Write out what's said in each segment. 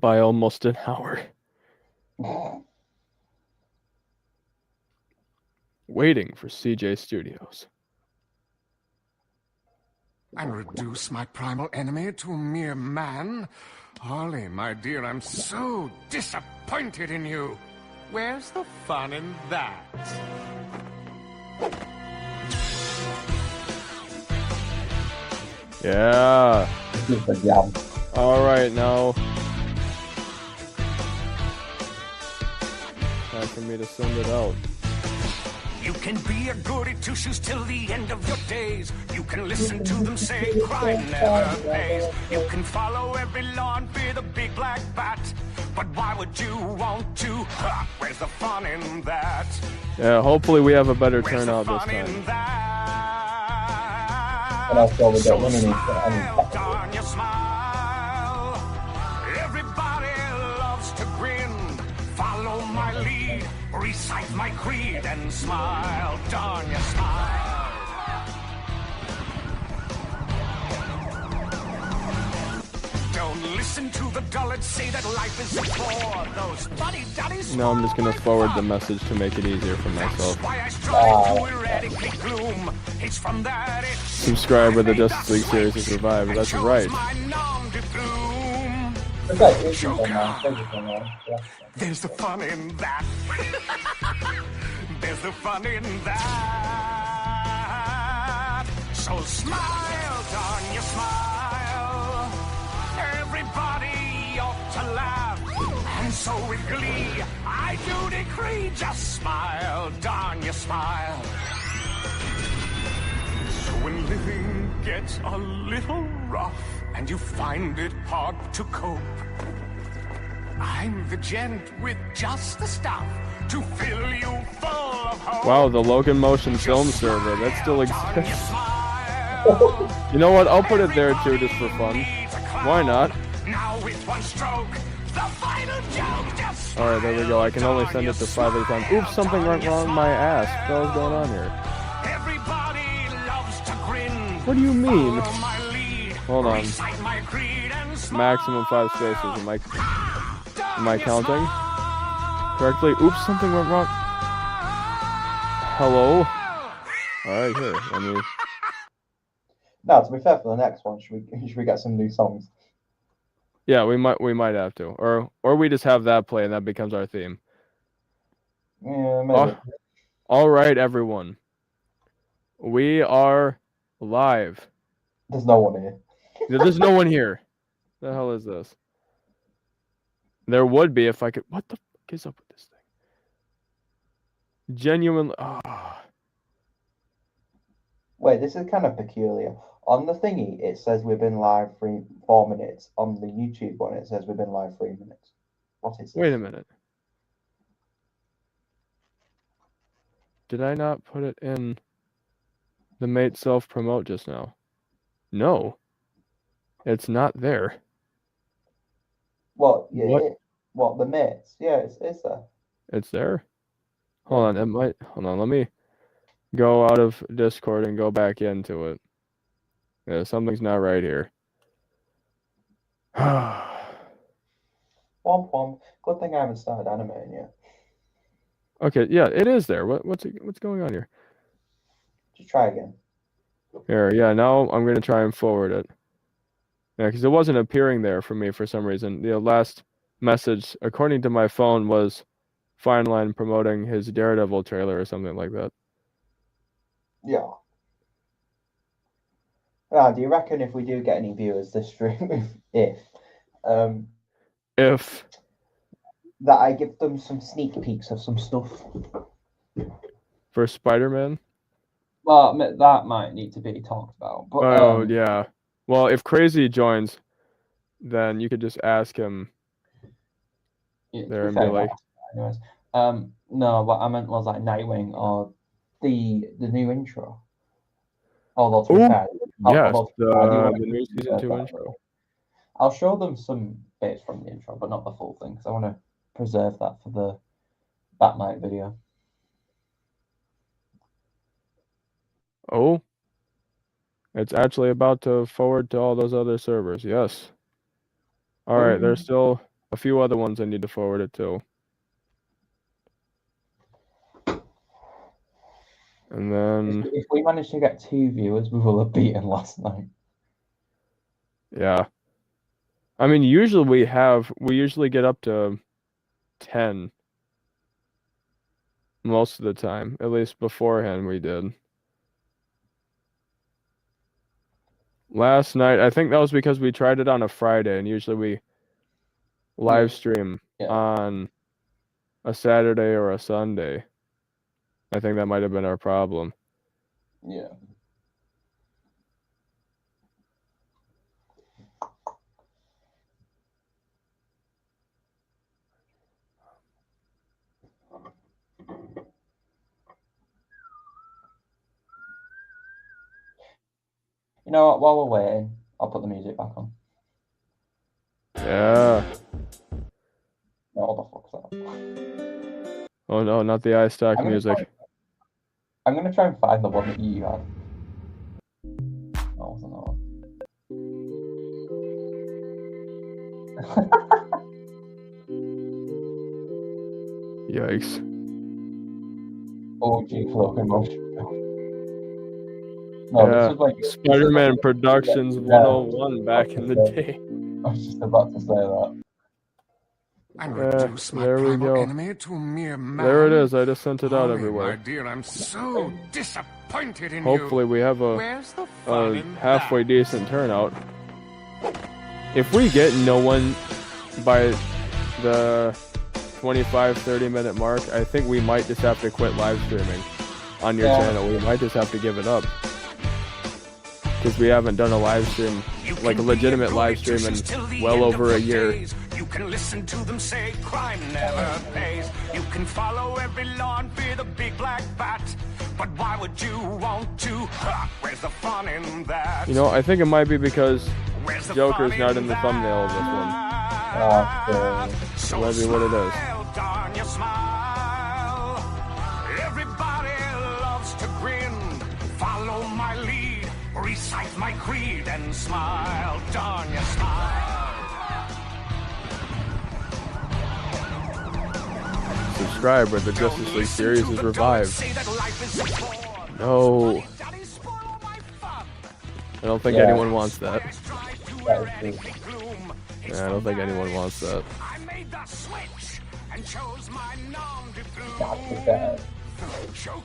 by almost an hour. Waiting for CJ Studios. And reduce my primal enemy to a mere man? Ollie, my dear, I'm so disappointed in you. Where's the fun in that? Yeah. Good job. All right, now. Time for me to send it out. You can be a goody two-shoes till the end of your days. You can listen to them say crime never pays. You can follow every law and fear the big black bat. But why would you want to? Where's the fun in that? Yeah, hopefully we have a better Where's turnout the this fun in time. that? And also we So don't really need smile, darn you smile. Everybody loves to grin. Follow my lead, recite my creed, and smile, darn you smile. Don't listen to the dullards say that life is a bore. Those fuddy-duddies. Now I'm just going to forward the message to make it easier for myself. That's why I strive to eradicate gloom. It's from that itch. Subscribe with the Justice League series to survive. That's right. Okay, it's on now. Yeah. There's the fun in that. There's the fun in that. So smile, darn you smile. Everybody ought to laugh. And so with glee, I do decree, just smile, darn you smile. So when living gets a little rough and you find it hard to cope, I'm the gent with just the stuff to fill you full of hope. Wow, the Logan Motion film server, that still exists. You know what, I'll put it there too just for fun. Why not? Now with one stroke, the final joke just Alright, there we go. I can only send it to 5 at a time. Oops, something went wrong my ass. What the hell is going on here? Everybody loves to grin. What do you mean? Follow my lead, Hold on. recite my creed and smile. Maximum 5 spaces. Am I counting correctly? Oops, something went wrong. Hello? Alright, here. Let me... Now, to be fair, for the next one, should we get some new songs? Yeah, we might have to. Or we just have that play and that becomes our theme. Yeah, maybe. All right, everyone. We are live. There's no one here. There's no one here. The hell is this? There would be if I could. What the fuck is up with this thing? Genuinely. Oh. Wait, this is kind of peculiar. On the thingy, it says we've been live 4 minutes. On the YouTube one, it says we've been live 3 minutes. What is this? Wait a minute. Did I not put it in the mate self-promote just now? No. It's not there. What? Yeah. What? What, the mates? Yeah, it's there. It's there? Hold on, it might... Hold on, let me go out of Discord and go back into it. Yeah, something's not right here. Womp womp. Good thing I haven't started animating yet. Okay, yeah, it is there. What's going on here? Just try again. Here, yeah, now I'm going to try and forward it. Yeah, because it wasn't appearing there for me for some reason. The last message, according to my phone, was Fine Line promoting his Daredevil trailer or something like that. Yeah. Now, do you reckon if we do get any viewers this stream, if that I give them some sneak peeks of some stuff for Spider-Man? Well, that might need to be talked about. But, oh yeah. Well, if Crazy joins, then you could just ask him there and be like. Anyways, no, what I meant was like Nightwing or the new intro. Although to be fair, yes, the new season 2 intro. I'll show them some bits from the intro, but not the full thing, because I want to preserve that for the Batnight video. Oh, it's actually about to forward to all those other servers. Yes. All right, they're still a few other ones I need to forward it to. And then If we manage to get 2 viewers, we will have beaten last night. yeah. I mean, usually we usually get up to 10 most of the time. At least beforehand we did. Last night, I think that was because we tried it on a Friday, and usually we live stream on a Saturday or a Sunday. I think that might have been our problem. Yeah. You know what? While we're waiting, I'll put the music back on. Yeah. No, what the fuck's that? Oh no, not the iStock music. I'm gonna try and find the one that you had. No, wasn't that one. Yikes. OG locomotion. No, Yeah. this was like Spider-Man Productions 101 back in the day. I was just about to say that. And reduce my there we primal go. enemy to a mere man. There it is. I just sent it out Molly, everywhere. My dear, I'm so disappointed in Hopefully you. we have Where's the fun a in halfway that? decent turnout. If we get no one by the 25-30 minute mark, I think we might just have to quit live streaming on your channel. We might just have to give it up. Because we haven't done a live stream, like a legitimate live stream in well over a year. You can listen to them say crime never pays. You can follow every law and fear the big black bat. But why would you want to? Where's the fun in that? You know, I think it might be because Where's the Joker's fun not in the thumbnail of this one. So Might be what it is. smile, darn you, smile. Everybody loves to grin. Follow my lead, recite my creed, and smile, darn you, smile. Subscribe where the Justice League series is revived. No. I don't think anyone wants that. Yeah, I don't think anyone wants that. I made the switch and chose my That's the bad.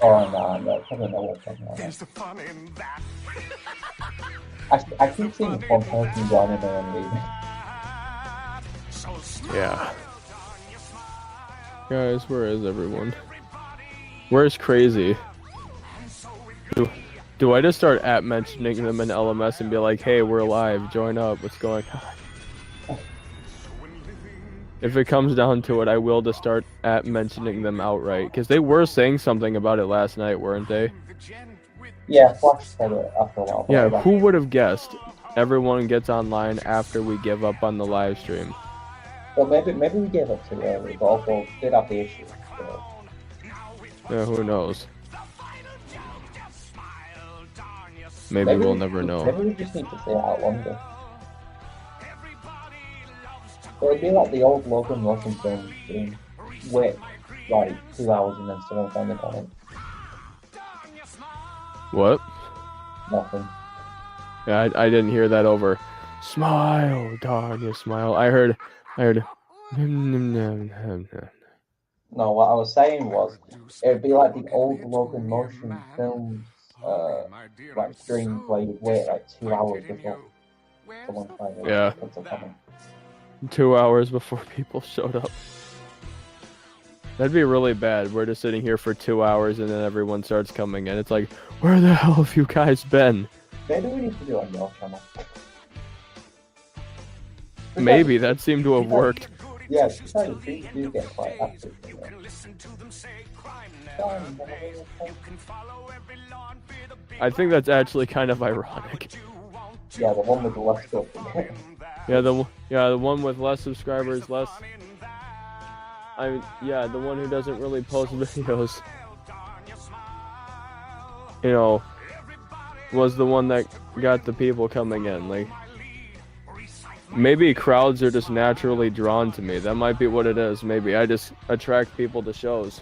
Oh no, I don't know what's happening. There's the fun in that. I keep seeing one person joining and leaving. Yeah. Guys, where is everyone? Where's Crazy? Do I just start mentioning them in LMS and be like, hey, we're live, join up, what's going on? If it comes down to it, I will just start mentioning them outright. Because they were saying something about it last night, weren't they? Yeah, Flash said it after a while. Yeah, who would have guessed everyone gets online after we give up on the live stream? Well, maybe we gave up too early, but also did have the issue. So. Yeah, who knows? Maybe we'll never know. Maybe we just need to stay out longer. It would be like the old Logan Russian film doing wait like 2 hours and then someone found it on it. What? Nothing. Yeah, I didn't hear that over. Smile, darn you, smile. I heard. No, what I was saying was, it would be like the old Logan Motion films, like streams where you'd wait like 2 hours before someone finally puts a comment. 2 hours before people showed up. That'd be really bad. We're just sitting here for 2 hours and then everyone starts coming in. It's like, where the hell have you guys been? Maybe we need to do it on your channel. Maybe, that seemed to have worked. Yeah, sometimes you do get quite active. I think that's actually kind of ironic. Yeah, the one with the less stuff. the one with less subscribers, the one who doesn't really post videos. You know, was the one that got the people coming in. Like, Maybe crowds are just naturally drawn to me. That might be what it is. Maybe I just attract people to shows.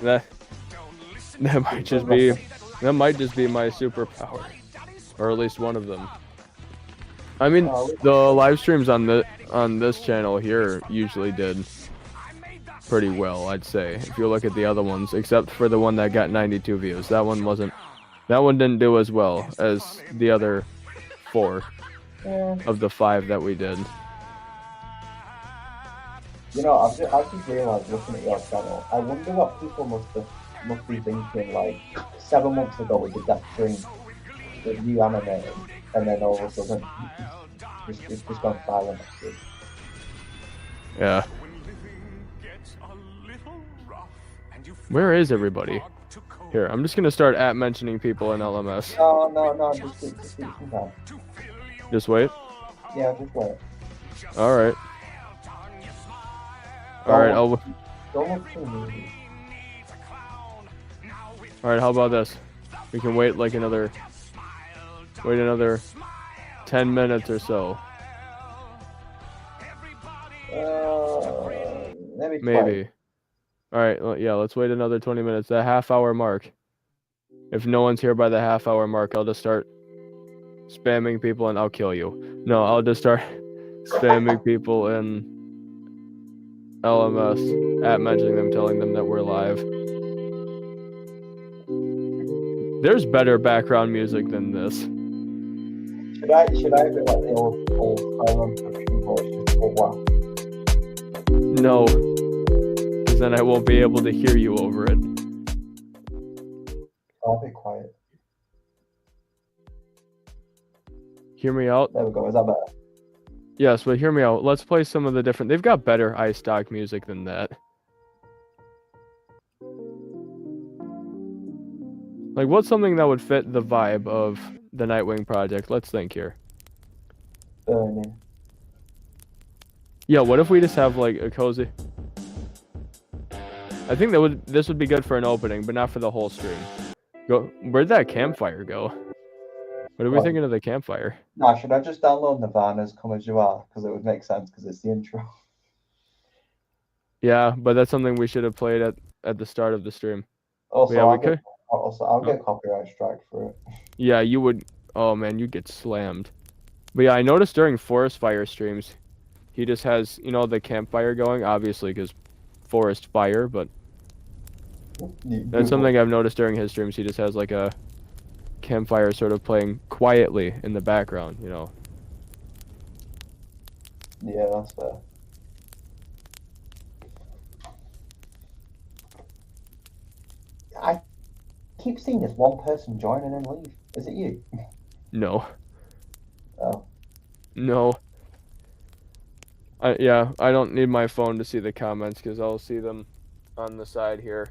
That might just be my superpower, or at least one of them. I mean, the live streams on this channel here usually did pretty well, I'd say. If you look at the other ones, except for the one that got 92 views, that one didn't do as well as the other 4 of the 5 that we did. You know, I've just realised looking at your channel, I wonder what people must be thinking. Like 7 months ago, we did that stream with you animated, and then all of a sudden, it's just gone silent. Yeah. Where is everybody? Here, I'm just gonna start mentioning people in LMS. No, just keep some time. Just wait? Yeah, just wait. Alright. Alright, Don't look too moody. Alright, how about this? We can wait like another 10 minutes or so. Maybe. Alright, well, yeah, let's wait another 20 minutes. That half-hour mark. If no one's here by the half-hour mark, I'll just start spamming people and I'll kill you. No, I'll just start spamming people in LMS, mentioning them, telling them that we're live. There's better background music than this. Should I do like the old silent voice just for what? No, because then I won't be able to hear you over it. I'll be quiet. Hear me out? There we go. Is that better? Yes, but hear me out. Let's play some of the different... They've got better iStock music than that. Like, what's something that would fit the vibe of the Nightwing project? Let's think here. Burning. Yeah, what if we just have, like, a cozy... I think this would be good for an opening, but not for the whole stream. Where'd that campfire go? What are we thinking of the campfire? Nah, should I just download Nirvana's Come As You Are? Because it would make sense, because it's the intro. Yeah, but that's something we should have played at the start of the stream. Also, yeah, we could. I'll get copyright strike for it. Yeah, you would. Oh man, you'd get slammed. But yeah, I noticed during Forest Fire streams, he just has, you know, the campfire going, obviously, because forest fire, but that's something I've noticed during his streams. He just has like a campfire sort of playing quietly in the background, you know. Yeah, that's fair. I keep seeing this one person join and then leave. Is it you? No. Oh. No. Yeah, I don't need my phone to see the comments because I'll see them on the side here.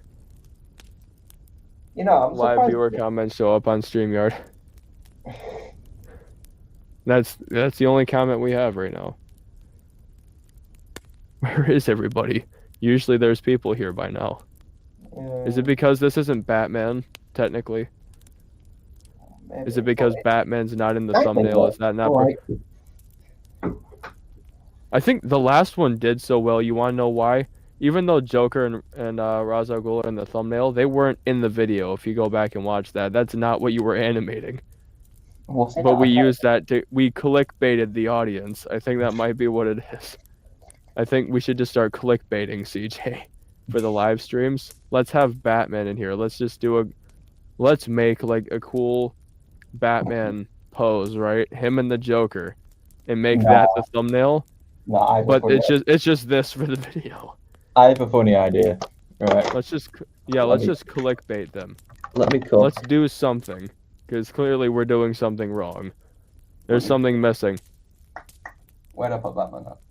You know, I'm live viewer comments show up on StreamYard. That's the only comment we have right now. Where is everybody? Usually there's people here by now. Is it because this isn't Batman, technically? Maybe. Is it because Batman's not in the thumbnail? Is that not... Right. I think the last one did so well. You want to know why? Even though Joker and Ra's al Ghul are in the thumbnail, they weren't in the video. If you go back and watch that, that's not what you were animating. But we used that we clickbaited the audience. I think that might be what it is. I think we should just start clickbaiting CJ for the live streams. Let's have Batman in here. Let's make like a cool Batman pose, right? Him and the Joker, and make that the thumbnail. No, but it's just this for the video. I have a funny idea. Right. Let's just clickbait them. Let me cook. Let's do something, because clearly we're doing something wrong. There's something missing. Where'd I put Batman up?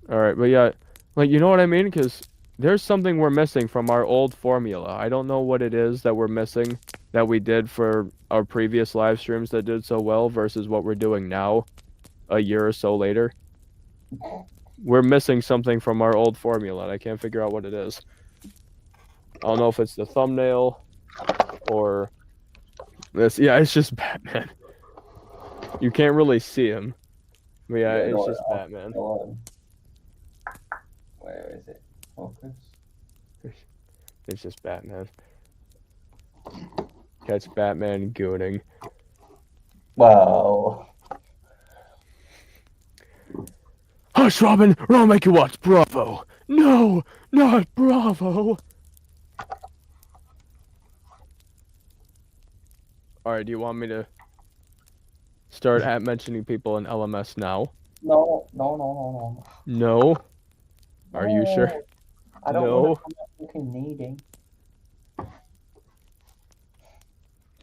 All right, but yeah, like, you know what I mean? Because there's something we're missing from our old formula. I don't know what it is that we're missing that we did for our previous live streams that did so well versus what we're doing now, a year or so later. We're missing something from our old formula, and I can't figure out what it is. I don't know if it's the thumbnail or this. Yeah, it's just Batman. You can't really see him. But yeah, Yeah, it's no, just Batman. Where is it? Focus. It's just Batman. Catch Batman gooning. Well, Hush, Robin, or I'll make you watch Bravo. No, not Bravo. Alright, do you want me to start at mentioning people in LMS now? no. No? Are you sure? I don't want to come out looking needy.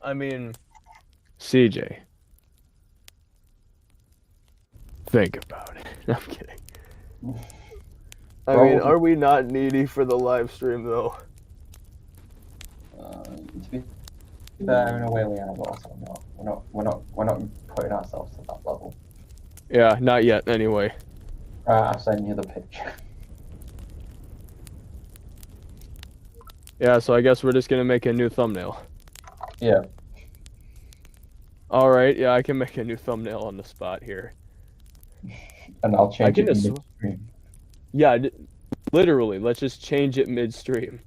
I mean, CJ. Think about it. I'm kidding. I mean, are we not needy for the live stream though? To be fair, in a way we are, but also no. We're not putting ourselves to that level. Yeah, not yet. Anyway. I'll send you the picture. Yeah, so I guess we're just gonna make a new thumbnail. Yeah. Alright, yeah, I can make a new thumbnail on the spot here. And I'll change it midstream. Yeah, literally, let's just change it midstream.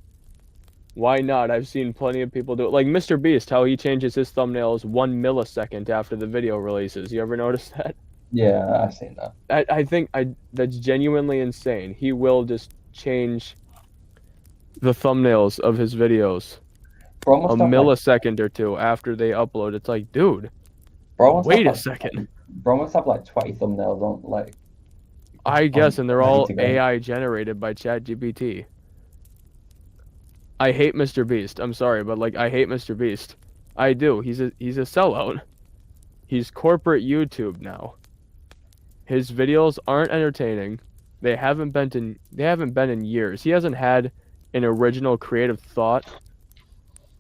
Why not? I've seen plenty of people do it. Like Mr. Beast, how he changes his thumbnails 1 millisecond after the video releases. You ever notice that? Yeah, I've seen that. I think that's genuinely insane. He will just change the thumbnails of his videos a millisecond or two after they upload. It's like, dude, wait a second. Bro must have like 20 thumbnails on, like... I guess, and they're all AI generated by ChatGPT. I hate Mr. Beast. I'm sorry, but like, I hate Mr. Beast. I do. He's a sellout. He's corporate YouTube now. His videos aren't entertaining. They haven't been in years. He hasn't had an original creative thought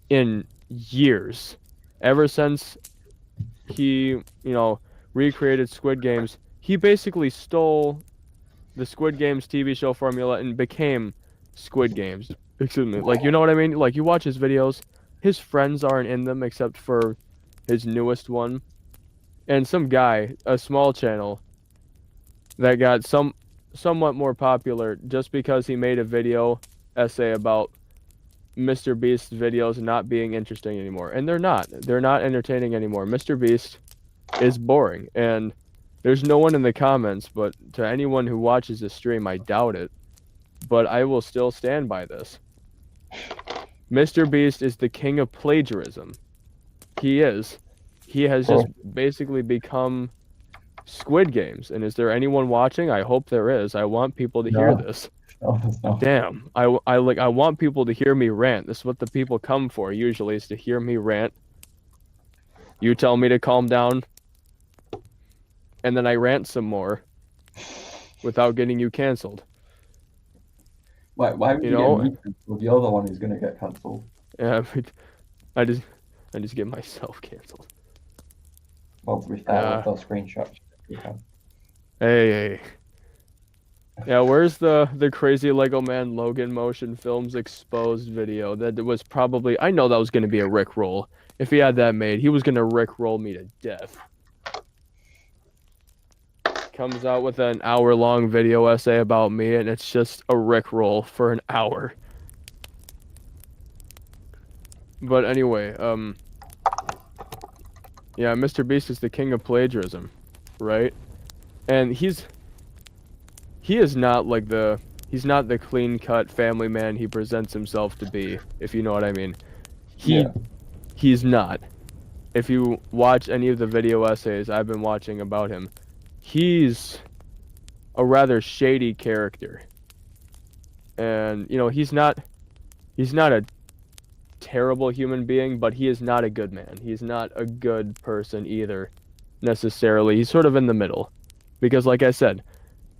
in years. Ever since he, recreated Squid Games, he basically stole the Squid Games TV show formula and became Squid Games. Excuse me. Like, you know what I mean? Like, you watch his videos, his friends aren't in them except for his newest one. And some guy, a small channel, that got somewhat more popular just because he made a video essay about Mr. Beast's videos not being interesting anymore. And they're not. They're not entertaining anymore. Mr. Beast is boring. And there's no one in the comments, but to anyone who watches this stream, I doubt it. But I will still stand by this. Mr. Beast is the king of plagiarism. He is. He has just basically become Squid Games. And is there anyone watching? I hope there is. I want people to hear this. No. Damn. I want people to hear me rant. This is what the people come for usually, is to hear me rant. You tell me to calm down, and then I rant some more without getting you canceled. Why would you get me canceled? You're the one who's gonna get canceled. Yeah, I just get myself canceled. Well, to be fair, with those screenshots. Hey. Yeah, where's the crazy Lego Man Logan Motion Films exposed video? That was probably, I know that was gonna be a Rickroll. If he had that made, he was gonna Rickroll me to death. Comes out with an hour-long video essay about me, and it's just a Rickroll for an hour. But anyway, yeah, Mr. Beast is the king of plagiarism, right? And he is not like he's not the clean-cut family man he presents himself to be, if you know what I mean. He's not. If you watch any of the video essays I've been watching about him, he's a rather shady character. And, he's not a terrible human being, but he is not a good man. He's not a good person either, necessarily. He's sort of in the middle. Because, like I said,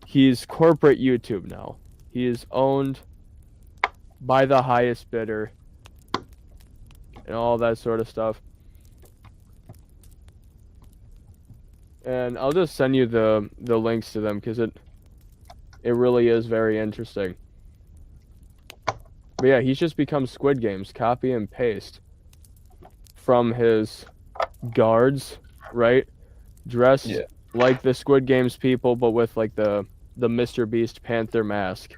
he's corporate YouTube now. He is owned by the highest bidder and all that sort of stuff. And I'll just send you the links to them because it really is very interesting. But yeah, he's just become Squid Games, copy and paste from his guards, right? dressed like the Squid Games people, but with like the Mr. Beast Panther mask,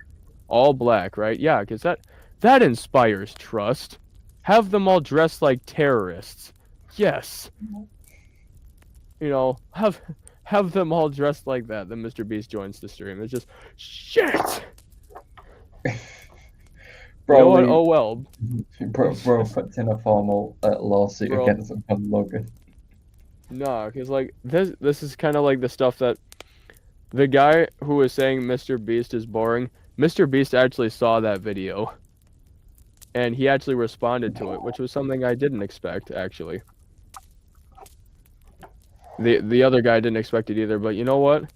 all black, right? Yeah, because that inspires trust. Have them all dressed like terrorists. Yes. You know, have them all dressed like that. Then Mr. Beast joins the stream. It's just shit. Bro, you know what? Oh well. Bro puts in a formal lawsuit Bro. against Logan. No, because like this is kind of like the stuff that the guy who was saying Mr. Beast is boring. Mr. Beast actually saw that video, and he actually responded to it, which was something I didn't expect actually. The other guy didn't expect it either, but you know what?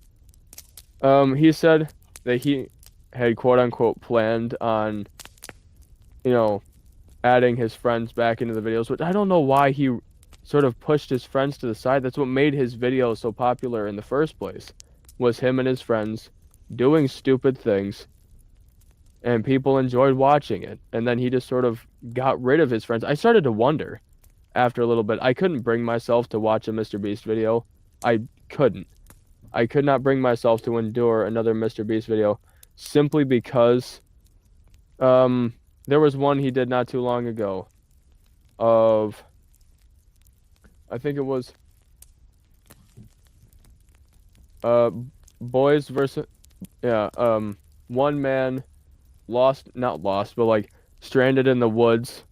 He said that he had quote unquote planned on, you know, adding his friends back into the videos, which I don't know why he sort of pushed his friends to the side. That's what made his videos so popular in the first place, was him and his friends doing stupid things, and people enjoyed watching it. And then he just sort of got rid of his friends. I started to wonder after a little bit. I couldn't bring myself to watch a Mr. Beast video. I couldn't. I could not bring myself to endure another Mr. Beast video simply because there was one he did not too long ago of, I think it was boys versus one man not lost, but like stranded in the woods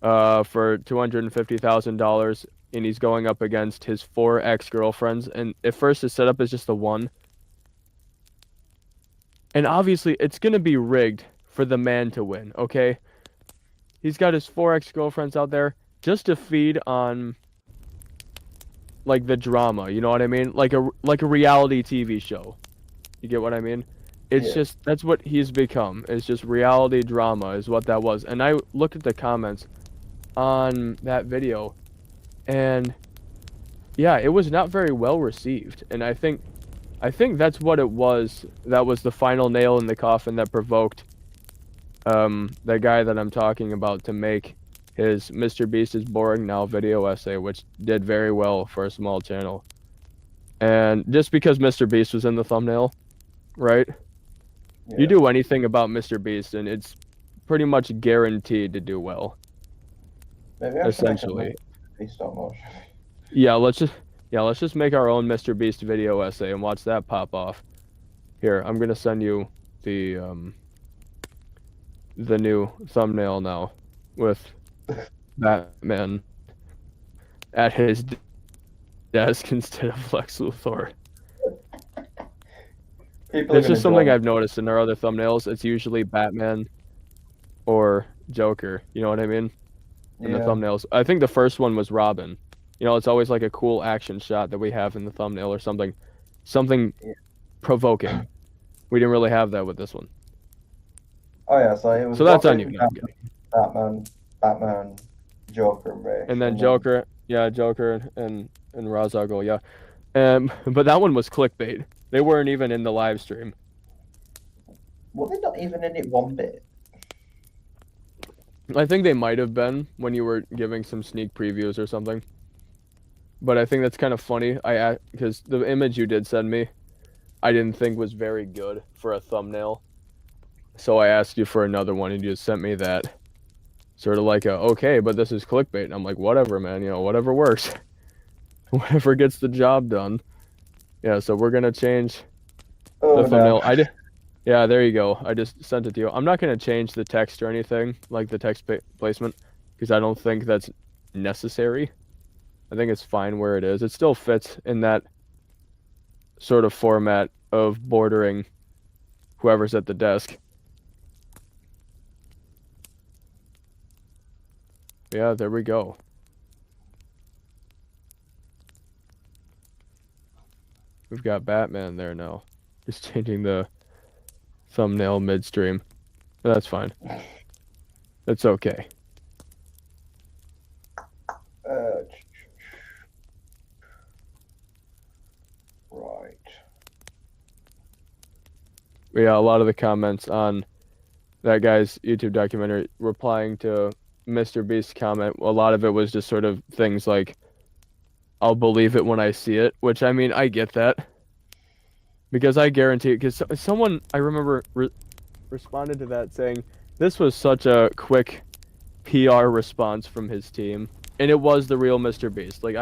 for $250,000, and he's going up against his 4 ex-girlfriends, and at first his setup is just the one. And obviously it's gonna be rigged for the man to win, okay? He's got his 4 ex-girlfriends out there just to feed on like the drama, you know what I mean? Like a reality TV show. You get what I mean? It's just, that's what he's become. It's just reality drama is what that was. And I looked at the comments on that video, and yeah, it was not very well received. And I think that's what it was. That was the final nail in the coffin that provoked the guy that I'm talking about to make his Mr. Beast is Boring Now video essay, which did very well for a small channel. And just because Mr. Beast was in the thumbnail, right? Yeah. You do anything about Mr. Beast and it's pretty much guaranteed to do well. Maybe I essentially. Beast almost. Yeah, let's just make our own Mr. Beast video essay and watch that pop off. Here, I'm gonna send you the new thumbnail now with Batman at his desk instead of Lex Luthor. It's just something I've noticed in our other thumbnails. It's usually Batman or Joker. You know what I mean? In the thumbnails. I think the first one was Robin. You know, it's always like a cool action shot that we have in the thumbnail or something provoking. We didn't really have that with this one. Oh yeah, so it was. So that's on you. Batman, Joker, Ray. And then Joker, Joker and Ra's al Ghul, yeah. But that one was clickbait. They weren't even in the live stream. Were they not even in it one bit? I think they might have been when you were giving some sneak previews or something. But I think that's kind of funny. Because the image you did send me, I didn't think was very good for a thumbnail. So I asked you for another one, and you just sent me that. Sort of like okay, but this is clickbait. And I'm like, whatever, man. You know, whatever works. Whatever gets the job done. Yeah, so we're going to change the thumbnail. No. Yeah, there you go. I just sent it to you. I'm not going to change the text or anything, like the text placement, because I don't think that's necessary. I think it's fine where it is. It still fits in that sort of format of bordering whoever's at the desk. Yeah, there we go. We've got Batman there now. Just changing the thumbnail midstream. That's fine. It's okay. Right. Yeah, a lot of the comments on that guy's YouTube documentary replying to Mr. Beast's comment, a lot of it was just sort of things like, I'll believe it when I see it, which I mean, I get that. Because I guarantee, because someone, I remember, responded to that saying, this was such a quick PR response from his team. And it was the real Mr. Beast. Like,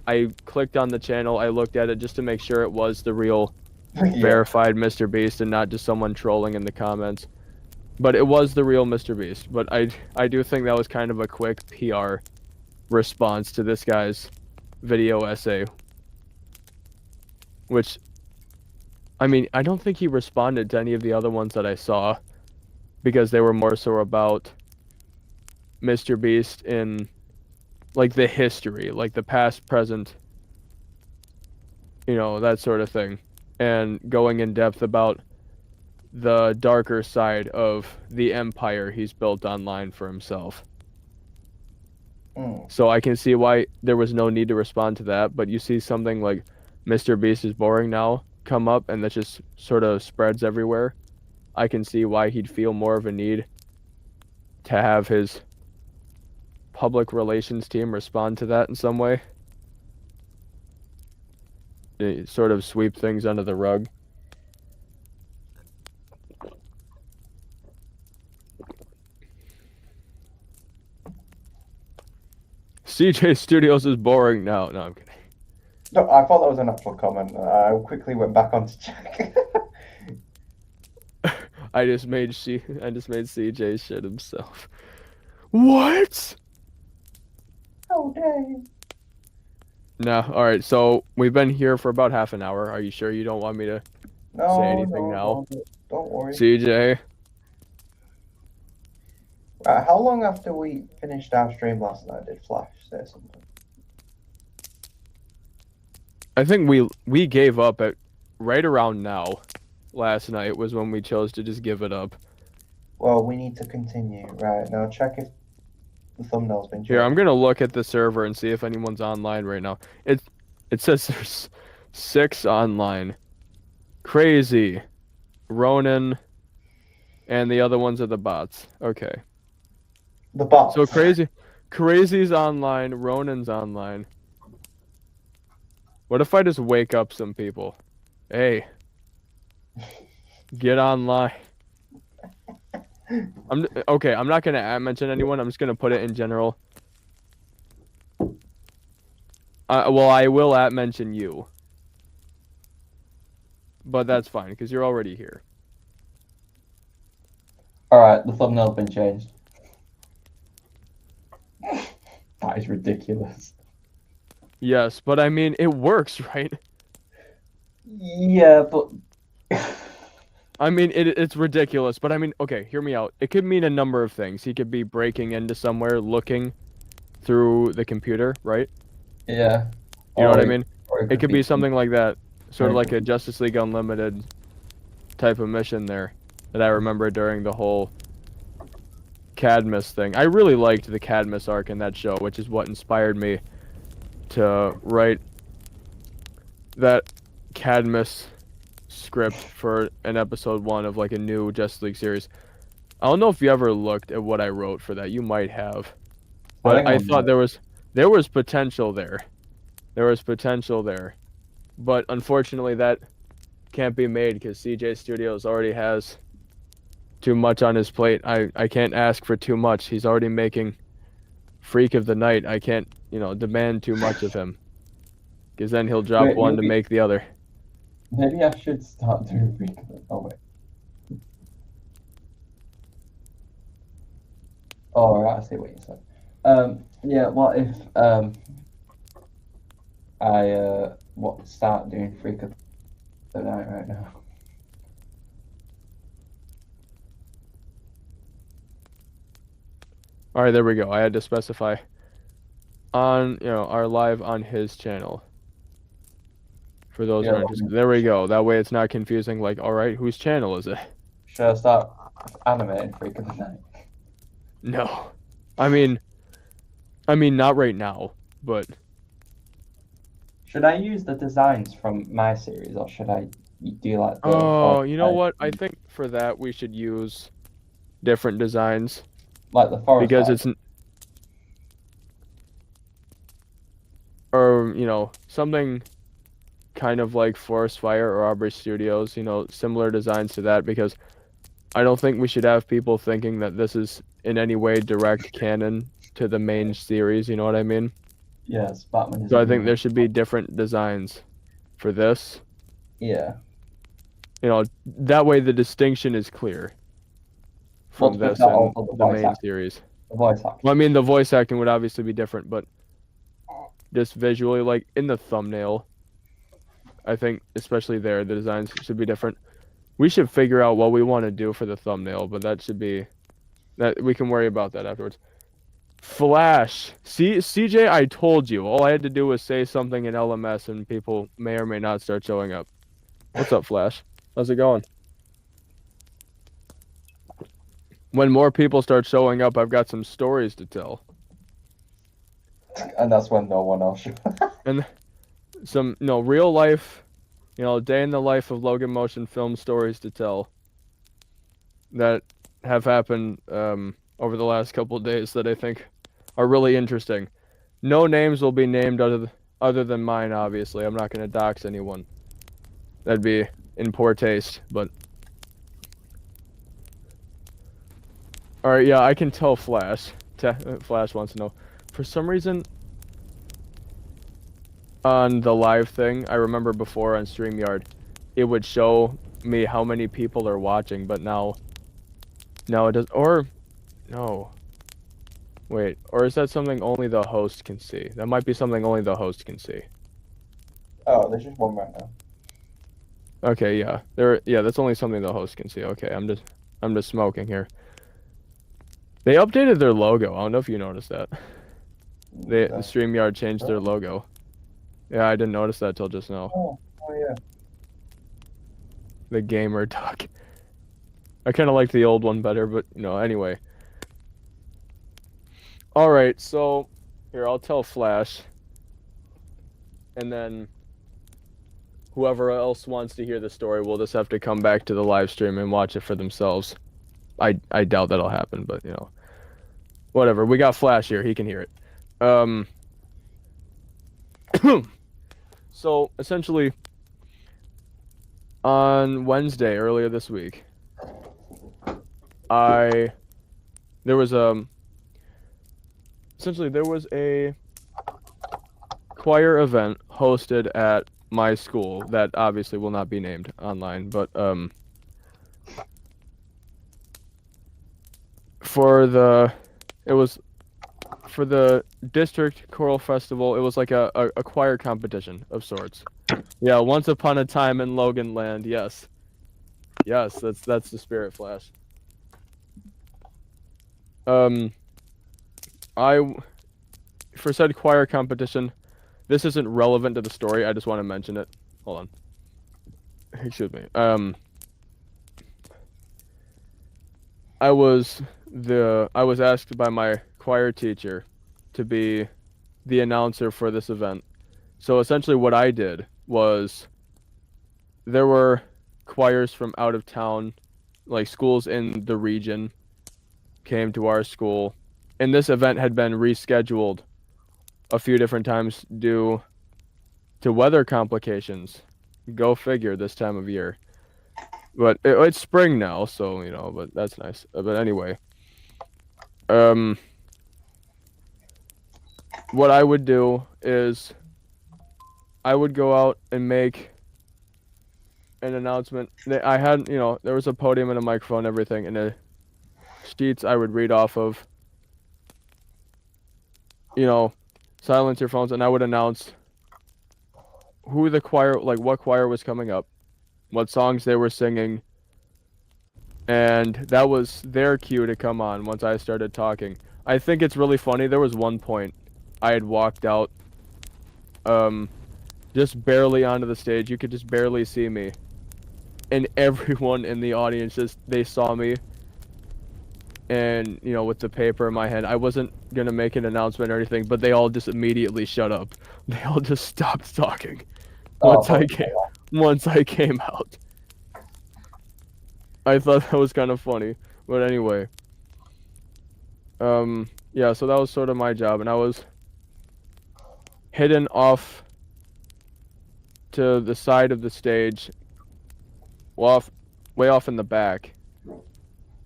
I clicked on the channel, I looked at it just to make sure it was the real verified Mr. Beast and not just someone trolling in the comments. But it was the real Mr. Beast. But I do think that was kind of a quick PR response to this guy's video essay. Which, I mean, I don't think he responded to any of the other ones that I saw. Because they were more so about Mr. Beast in, like, the history. Like, the past, present, you know, that sort of thing. And going in depth about the darker side of the empire he's built online for himself. So I can see why there was no need to respond to that, but you see something like Mr. Beast is boring now come up and that just sort of spreads everywhere. I can see why he'd feel more of a need to have his public relations team respond to that in some way. They sort of sweep things under the rug. CJ Studios is boring now. No, I'm kidding. No, I thought that was an actual comment. I quickly went back on to check. I just made CJ shit himself. What? Oh dang. No, alright, so we've been here for about half an hour. Are you sure you don't want me to say anything now? Don't worry. CJ? How long after we finished our stream last night did Flash say something? I think we gave up at right around now. Last night was when we chose to just give it up. Well, we need to continue. Right, now check if the thumbnail's been changed. Here, I'm gonna look at the server and see if anyone's online right now. It says there's 6 online. Crazy. Ronan. And the other ones are the bots. Okay. The bots. So Crazy's online, Ronan's online. What if I just wake up some people? Hey. Get online. Okay, I'm not gonna mention anyone, I'm just gonna put it in general. Well, I will mention you. But that's fine, because you're already here. Alright, the thumbnail's been changed. That is ridiculous. Yes, but I mean, it works, right? Yeah, but... I mean, it's ridiculous, but I mean, okay, hear me out. It could mean a number of things. He could be breaking into somewhere, looking through the computer, right? Yeah. You know what I mean? It could be something like that. Sort of like a Justice League Unlimited type of mission there that I remember during the whole Cadmus thing. I really liked the Cadmus arc in that show, which is what inspired me to write that Cadmus script for an episode 1 of like a new Justice League series. I don't know if you ever looked at what I wrote for that. You might have. But I thought there was potential there. There was potential there. But unfortunately that can't be made because CJ Studios already has too much on his plate. I can't ask for too much. He's already making Freak of the Night. I can't, demand too much of him. Because then he'll drop one to make the other. Maybe I should start doing Freak of the Night. Oh, wait. Oh, right, I see what you said. Yeah, what if, I, start doing Freak of the Night right now? Alright, there we go. I had to specify on, our live on his channel. For those who are interested. There we go. That way it's not confusing, like, alright, whose channel is it? Should I start animating Freak of the Night? No. I mean, not right now, but... Should I use the designs from my series, or should I do like the... Oh, you know what? I think for that we should use different designs. Like the forest because life. or something kind of like Forest Fire or Aubrey Studios, similar designs to that, because I don't think we should have people thinking that this is in any way direct canon to the main series, you know what I mean? Yes, Batman is. So I think there should be different designs for this. Yeah. That way the distinction is clear from this and the main series. The voice acting. Well, I mean, the voice acting would obviously be different, but just visually, like in the thumbnail, I think, especially there, the designs should be different. We should figure out what we want to do for the thumbnail, but that we can worry about that afterwards. Flash. See, CJ, I told you. All I had to do was say something in LMS and people may or may not start showing up. What's up, Flash? How's it going? When more people start showing up, I've got some stories to tell. And that's when no one else should. And some, real life, day in the life of Logan Motion film stories to tell that have happened over the last couple of days that I think are really interesting. No names will be named other than mine, obviously. I'm not going to dox anyone. That'd be in poor taste, but... Alright, yeah, I can tell Flash. Flash wants to know. For some reason, on the live thing, I remember before on StreamYard, it would show me how many people are watching, but now it does... Or... No. Wait, or is that something only the host can see? That might be something only the host can see. Oh, there's just one right now. Okay, yeah. That's only something the host can see. Okay, I'm just smoking here. They updated their logo. I don't know if you noticed that. The StreamYard changed their logo. Yeah, I didn't notice that till just now. Oh yeah. The gamer duck. I kind of like the old one better, but anyway. Alright, so here, I'll tell Flash. And then whoever else wants to hear the story will just have to come back to the live stream and watch it for themselves. I doubt that'll happen, but whatever. We got Flash here. He can hear it. So essentially, on Wednesday earlier this week, there was a choir event hosted at my school that obviously will not be named online, but for the district choral festival, it was like a choir competition of sorts. Yeah, once upon a time in Logan Land, yes, that's the spirit, Flash. For said choir competition, this isn't relevant to the story, I just want to mention it. Hold on. Excuse me. I was asked by my choir teacher to be the announcer for this event. So essentially what I did was, there were choirs from out of town, like schools in the region came to our school, and this event had been rescheduled a few different times due to weather complications. Go figure, this time of year. But it's spring now, so but that's nice. But anyway, what I would do is I would go out and make an announcement. I had, there was a podium and a microphone, everything, and the sheets I would read off of. Silence your phones, and I would announce who the choir, like what choir was coming up, what songs they were singing, and that was their cue to come on once I started talking. I think it's really funny. There was one point I had walked out, just barely onto the stage. You could just barely see me, and everyone in the audience they saw me. And with the paper in my hand, I wasn't gonna make an announcement or anything, but they all just immediately shut up. They all just stopped talking once I came out. I thought that was kind of funny, but anyway. Yeah, so that was sort of my job, and I was hidden off to the side of the stage, way off in the back,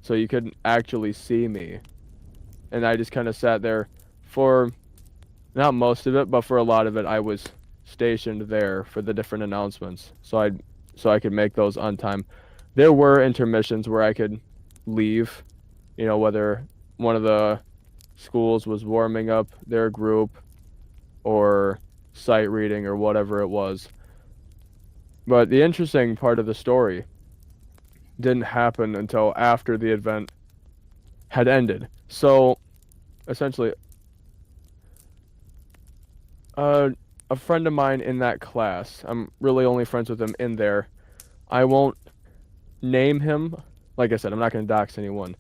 so you couldn't actually see me. And I just kind of sat there for, not most of it, but for a lot of it, I was stationed there for the different announcements, so I could make those on time. There were intermissions where I could leave, whether one of the schools was warming up their group or sight reading or whatever it was. But the interesting part of the story didn't happen until after the event had ended. So, essentially, a friend of mine in that class, I'm really only friends with him in there. I won't name him. Like I said, I'm not going to dox anyone.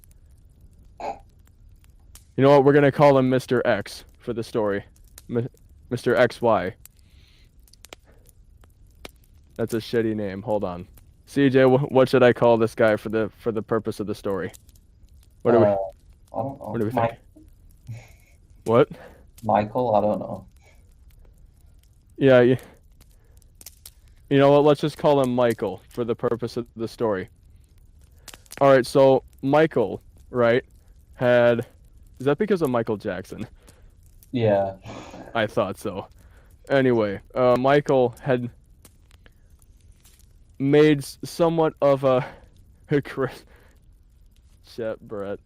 You know what? We're going to call him Mr. X for the story. Mr. XY. That's a shitty name. Hold on. CJ, what should I call this guy for the purpose of the story? What do we I don't know. What do we think? What? Michael? I don't know. Yeah, you know what? Let's just call him Michael for the purpose of the story. All right, so Michael, right, is that because of Michael Jackson? Yeah. I thought so. Anyway, Michael had made somewhat of a shit, Brett.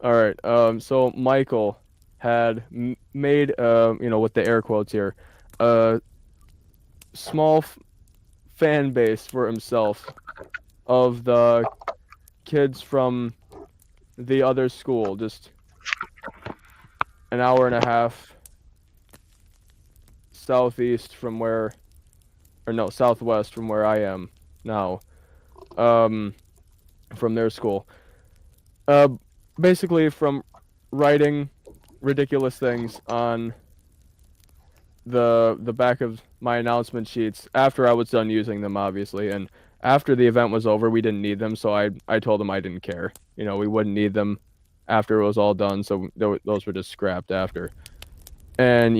All right, so Michael had made, with the air quotes here, a small fan base for himself of the kids from the other school, just an hour and a half southwest from where I am now, from their school. Basically from writing ridiculous things on the back of my announcement sheets after I was done using them, obviously, and after the event was over, we didn't need them, so I told them I didn't care. We wouldn't need them after it was all done, so those were just scrapped after. And,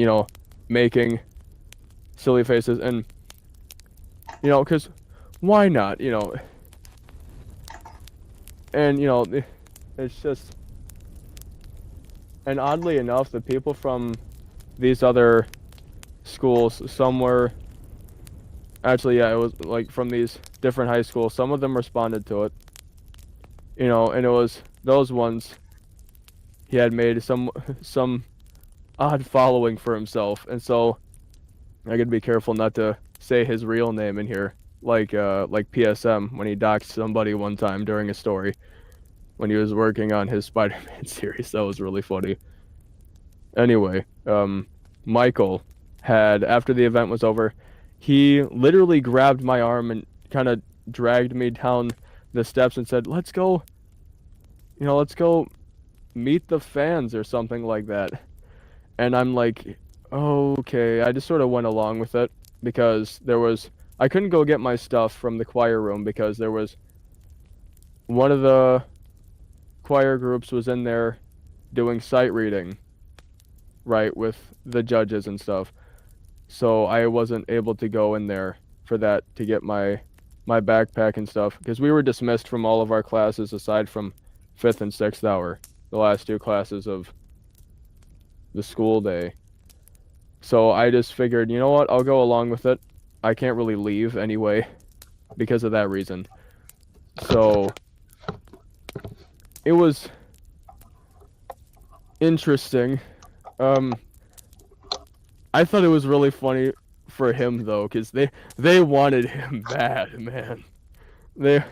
making silly faces, and, because why not, And, it's just... And oddly enough, the people from these other schools, some were... Actually, yeah, it was like from these different high schools. Some of them responded to it. And it was those ones he had made some odd following for himself. And so I gotta be careful not to say his real name in here. Like PSM when he doxed somebody one time during a story when he was working on his Spider-Man series. That was really funny. Anyway, Michael had, after the event was over, he literally grabbed my arm and kind of dragged me down the steps and said, let's go meet the fans or something like that. And I'm like, okay. I just sort of went along with it because I couldn't go get my stuff from the choir room because there was one of the choir groups was in there doing sight reading, right, with the judges and stuff. So I wasn't able to go in there for that to get my backpack and stuff because we were dismissed from all of our classes aside from 5th and 6th hour, the last 2 classes of the school day. So I just figured, you know what, I'll go along with it. I can't really leave anyway because of that reason. So it was interesting. I thought it was really funny for him though, because they wanted him bad, man. They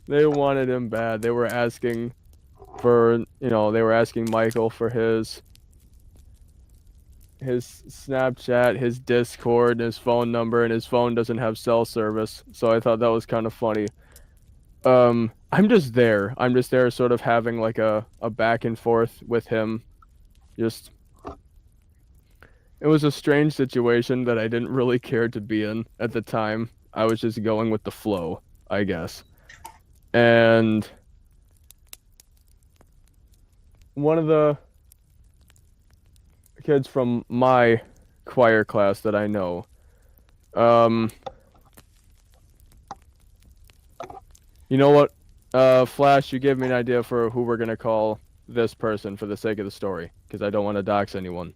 they wanted him bad. They were asking for, they were asking Michael for his Snapchat, his Discord, his phone number, and his phone doesn't have cell service. So I thought that was kind of funny. I'm just there sort of having like a back and forth with him. Just, it was a strange situation that I didn't really care to be in at the time. I was just going with the flow, I guess. And kids from my choir class that I know. You know what? Flash, you gave me an idea for who we're gonna call this person for the sake of the story, because I don't want to dox anyone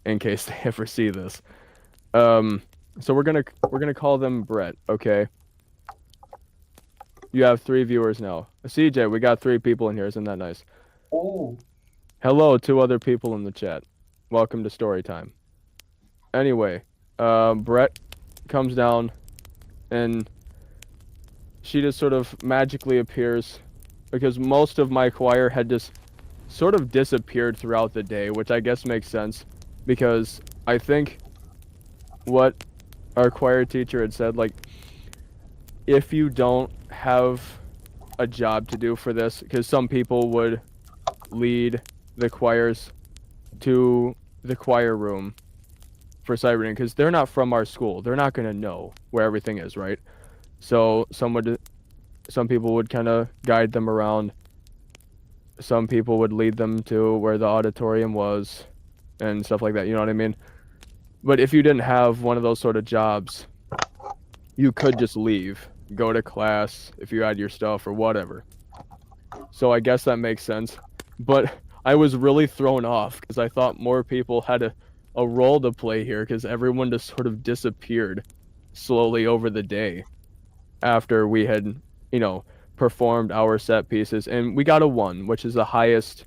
in case they ever see this. So we're gonna call them Brett, okay? You have 3 viewers now. CJ, we got 3 people in here. Isn't that nice? Oh. Hello, 2 other people in the chat. Welcome to story time. Anyway, Brett comes down, and she just sort of magically appears, because most of my choir had just sort of disappeared throughout the day, which I guess makes sense, because I think what our choir teacher had said, like, if you don't have a job to do for this, because some people would lead the choirs to the choir room for sight reading, because they're not from our school. They're not going to know where everything is, right? So some people would kind of guide them around. Some people would lead them to where the auditorium was and stuff like that, you know what I mean? But if you didn't have one of those sort of jobs, you could just leave, go to class if you had your stuff or whatever. So I guess that makes sense. But I was really thrown off because I thought more people had a role to play here, because everyone just sort of disappeared slowly over the day after we had, performed our set pieces. And we got a 1, which is the highest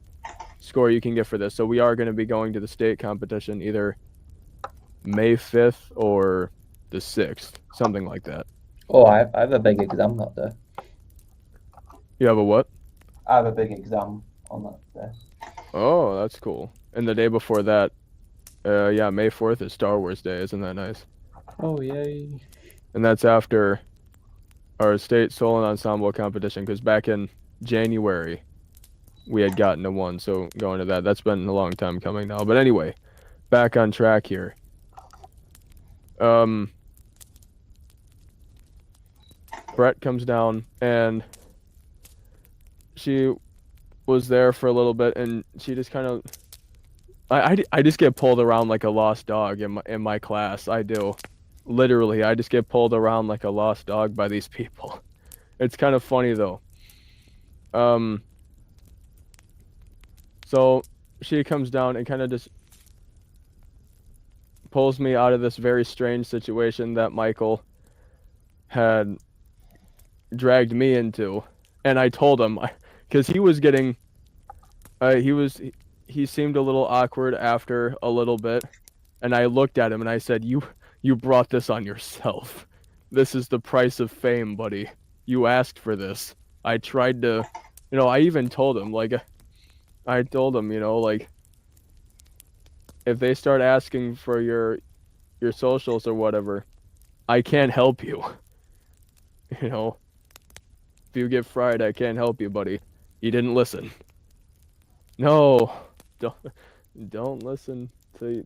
score you can get for this. So we are going to be going to the state competition either May 5th or the 6th, something like that. Oh, I have a big exam that day. You have a what? I have a big exam on that day. Oh, that's cool. And the day before that, May 4th is Star Wars Day. Isn't that nice? Oh, yay. And that's after our state solo ensemble competition, because back in January, we had gotten a 1. So going to that, that's been a long time coming now. But anyway, back on track here. Brett comes down, and she was there for a little bit, and she just kind of, I just get pulled around like a lost dog in my class. I do. Literally, I just get pulled around like a lost dog by these people. It's kind of funny though. So she comes down and kind of just pulls me out of this very strange situation that Michael had dragged me into. And I told him, because he was getting, he seemed a little awkward after a little bit. And I looked at him and I said, you brought this on yourself. This is the price of fame, buddy. You asked for this. I tried to, I even told him, if they start asking for your socials or whatever, I can't help you. If you get fried, I can't help you, buddy. You didn't listen. No, don't listen to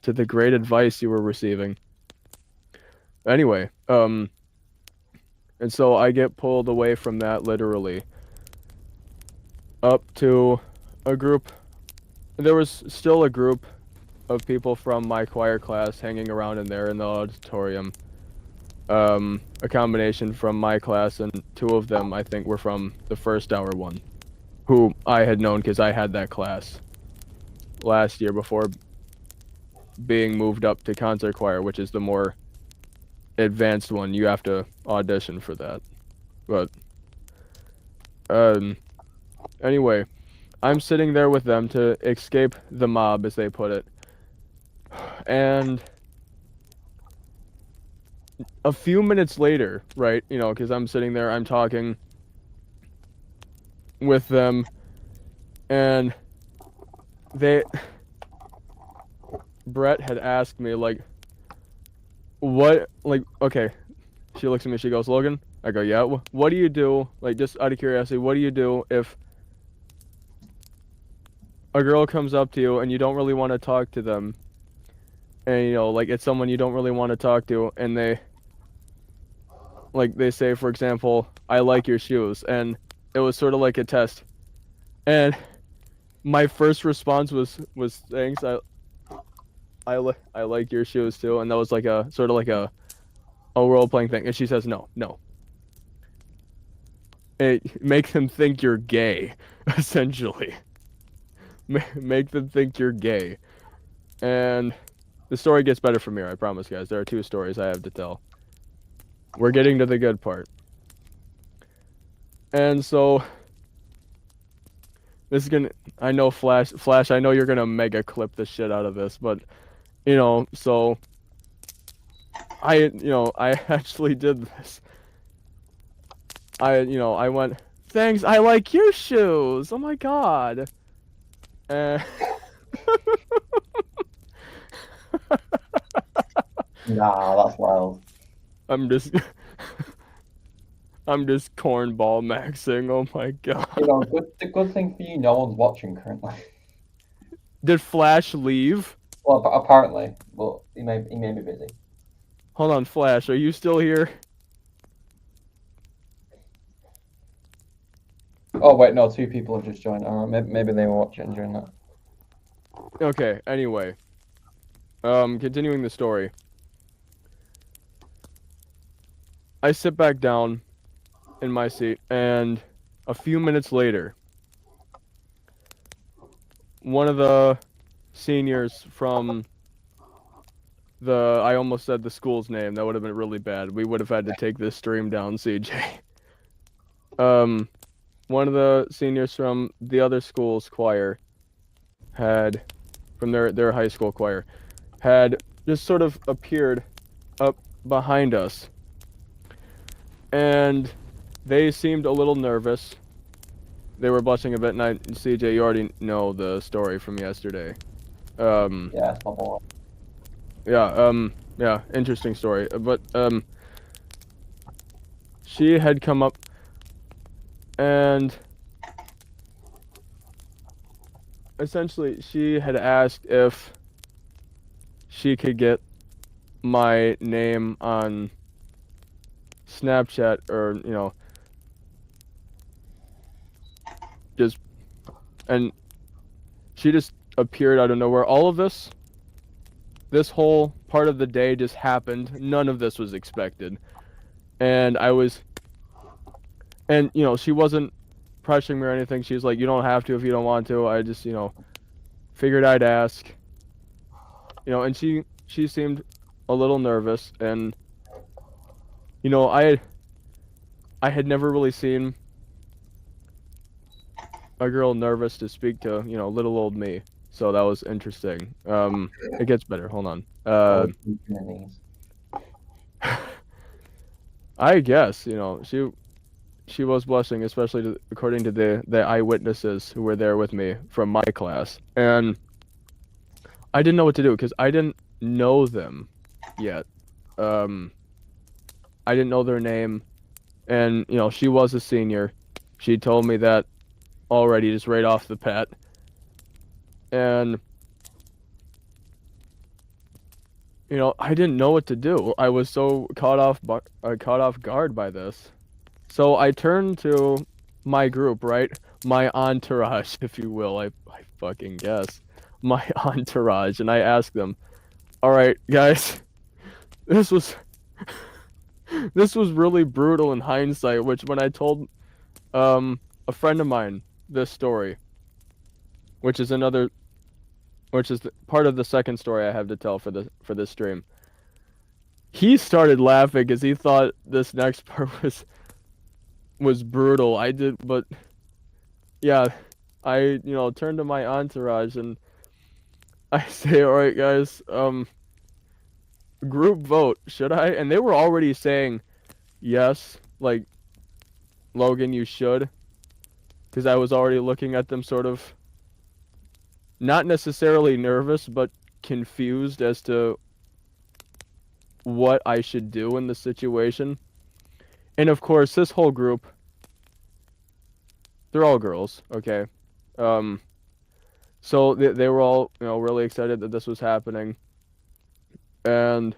to the great advice you were receiving. Anyway, and so I get pulled away from that literally up to a group. There was still a group of people from my choir class hanging around in there in the auditorium. A combination from my class, and 2 of them I think were from the first hour one, who I had known because I had that class last year before being moved up to concert choir, which is the more advanced one. You have to audition for that. But anyway, I'm sitting there with them to escape the mob, as they put it. And a few minutes later, right, because I'm sitting there, I'm talking with them, and Brett had asked me, okay, she looks at me, she goes, Logan? I go, yeah, what do you do, just out of curiosity, what do you do if a girl comes up to you and you don't really want to talk to them, and, it's someone you don't really want to talk to, and they say, for example, I like your shoes, and it was sort of like a test, and my first response was thanks. I like your shoes too, and that was like a sort of like a role playing thing. And she says no. It makes them think you're gay, essentially. Make them think you're gay. And the story gets better from here, I promise, guys. There are 2 stories I have to tell. We're getting to the good part. And so, this is gonna... I know, Flash, I know you're gonna mega clip the shit out of this, but, you know, so... I actually did this. I went, thanks, I like your shoes! Oh my god! And... Nah, that's wild. I'm just cornball maxing. Oh my god. You know, the good thing for you, no one's watching currently. Did Flash leave? Well, apparently, but he may be busy. Hold on, Flash, are you still here? Oh wait, no, 2 people have just joined. Maybe they were watching during that. Okay, anyway. Continuing the story. I sit back down in my seat, and a few minutes later, one of the seniors from I almost said the school's name. That would have been really bad. We would have had to take this stream down, CJ. One of the seniors from the other school's choir from their high school choir, had just sort of appeared up behind us. And they seemed a little nervous. They were blushing a bit, and CJ, you already know the story from yesterday. Yeah, it's my boy. Yeah, interesting story. But, she had come up, and essentially, she had asked if she could get my name on Snapchat, or, and she just appeared out of nowhere. All of this whole part of the day just happened. None of this was expected. And she wasn't pressuring me or anything. She was like, you don't have to if you don't want to. I just, figured I'd ask. And she seemed a little nervous, and, I had never really seen a girl nervous to speak to, little old me. So that was interesting. It gets better. Hold on. I guess, she was blushing, especially according to the eyewitnesses who were there with me from my class. And I didn't know what to do because I didn't know them yet. I didn't know their name. And, she was a senior. She told me that already, just right off the bat. And, I didn't know what to do. I was so caught off guard by this. So I turned to my group, right? My entourage, if you will. I fucking guess. My entourage. And I asked them, all right, guys, this was really brutal in hindsight, which when I told a friend of mine this story, which is part of the second story I have to tell for this stream, he started laughing because he thought this next part was brutal. But yeah, I turned to my entourage and I say, all right, guys, group vote, should I? And they were already saying yes, like, Logan, you should, because I was already looking at them sort of not necessarily nervous, but confused as to what I should do in the situation. And of course, this whole group, they're all girls, okay? So they were all, really excited that this was happening. And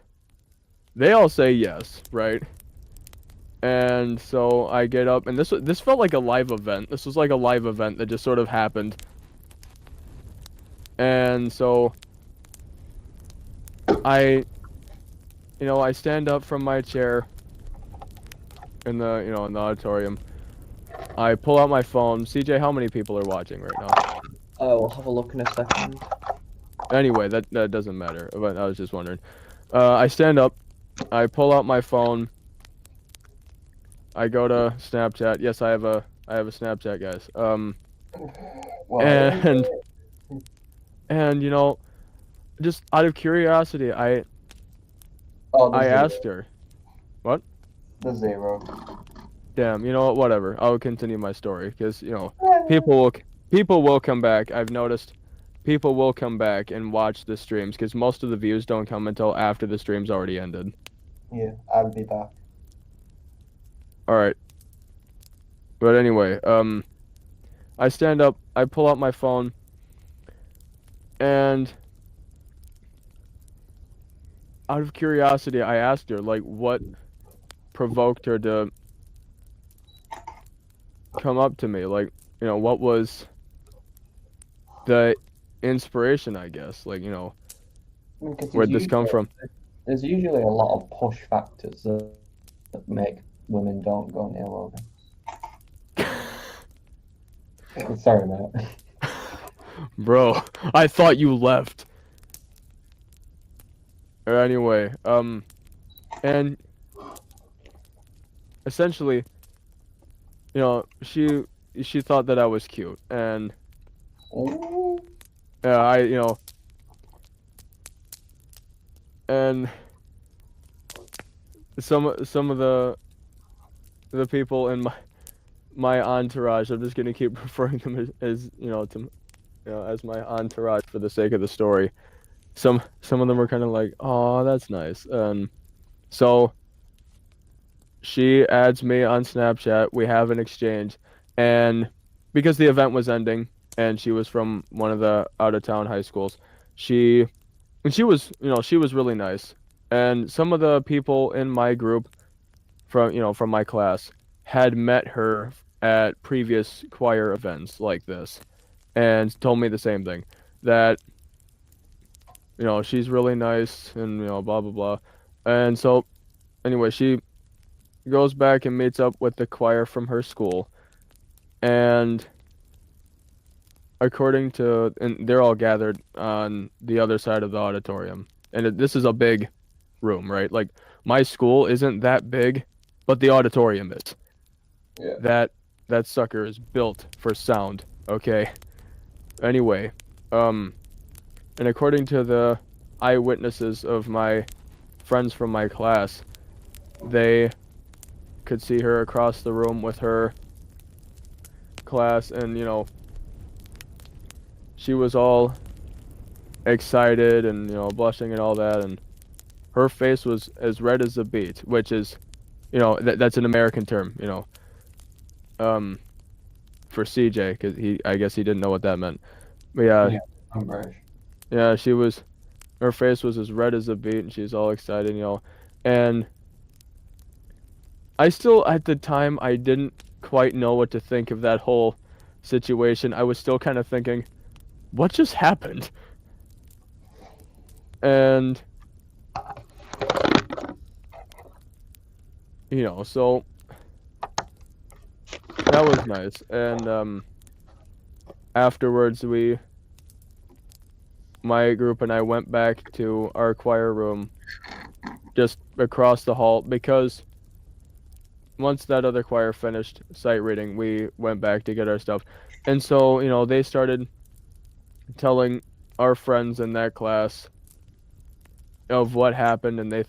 they all say yes, right? And so I get up, and this felt like a live event. This was like a live event that just sort of happened. And so I stand up from my chair in the, in the auditorium. I pull out my phone. CJ, how many people are watching right now? I will have a look in a second. Anyway, that doesn't matter, but I was just wondering. I stand up. I pull out my phone. I go to Snapchat. Yes, I have a Snapchat, guys. Well, And just out of curiosity, I the zero. asked her. What? The zero. Damn, you know what? Whatever. I'll continue my story because people will come back. I've noticed people will come back and watch the streams because most of the views don't come until after the stream's already ended. Yeah, I'll be back. All right. But anyway, I stand up, I pull out my phone, and out of curiosity, I asked her, like, what provoked her to come up to me? Like, what was the inspiration, I guess? Like, Because where'd this come from? There's usually a lot of push factors that make women don't go near Logan. Sorry, mate. Bro, I thought you left. Anyway, and essentially, she thought that I was cute, and Ooh. yeah, and some of the people in my entourage, I'm just gonna keep referring them as as my entourage for the sake of the story. Some of them were kind of like, "Oh, that's nice." So she adds me on Snapchat. We have an exchange, and because the event was ending, and she was from one of the out of town high schools, she was really nice. And some of the people in my group from my class had met her at previous choir events like this, and told me the same thing, that she's really nice and blah blah blah. And so anyway, she goes back and meets up with the choir from her school, and and they're all gathered on the other side of the auditorium, and this is a big room, right? Like, my school isn't that big, but the auditorium is. Yeah. That sucker is built for sound, okay? Anyway, and according to the eyewitnesses of my friends from my class, they could see her across the room with her class, and she was all excited and blushing and all that, and her face was as red as a beet, which is that's an American term, for CJ, because I guess he didn't know what that meant. But Yeah, I'm British. yeah, her face was as red as a beet, and she's all excited, and I still, at the time, I didn't quite know what to think of that whole situation. I was still kind of thinking, what just happened? And so that was nice. And afterwards, my group and I went back to our choir room just across the hall, because once that other choir finished sight reading, we went back to get our stuff. And so, they started telling our friends in that class of what happened, and they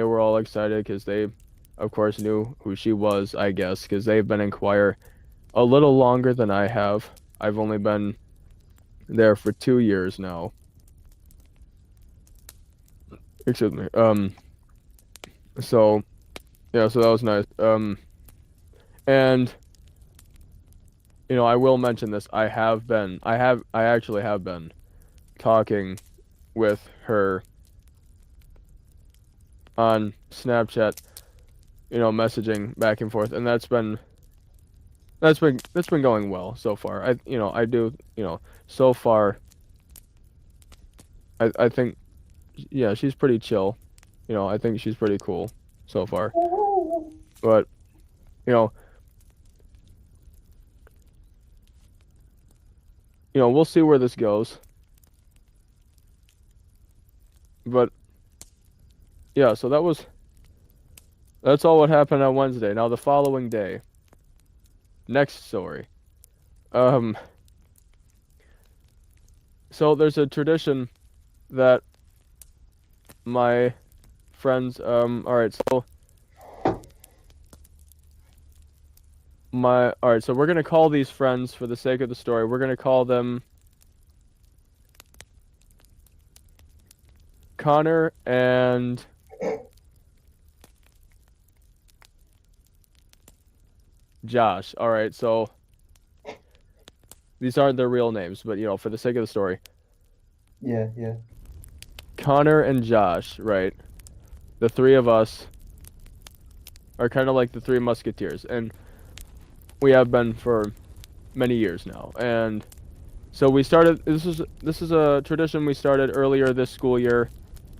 were all excited because they, of course, knew who she was, I guess, because they've been in choir a little longer than I have. I've only been there for 2 years now. Excuse me. So, yeah, so that was nice. And I will mention this. I actually have been talking with her on Snapchat, messaging back and forth, and that's been going well so far. I do, so far I think, yeah, she's pretty chill. You know, I think she's pretty cool so far. But, you know, we'll see where this goes. But yeah, so that's all what happened on Wednesday. Now the following day, next story. So there's a tradition that my friends, all right, so we're gonna call these friends for the sake of the story. We're gonna call them Connor and Josh. All right, so these aren't their real names, but for the sake of the story, Yeah. Connor and Josh, right? The three of us are kind of like the Three Musketeers, and we have been for many years now. And so we started. This is a tradition we started earlier this school year,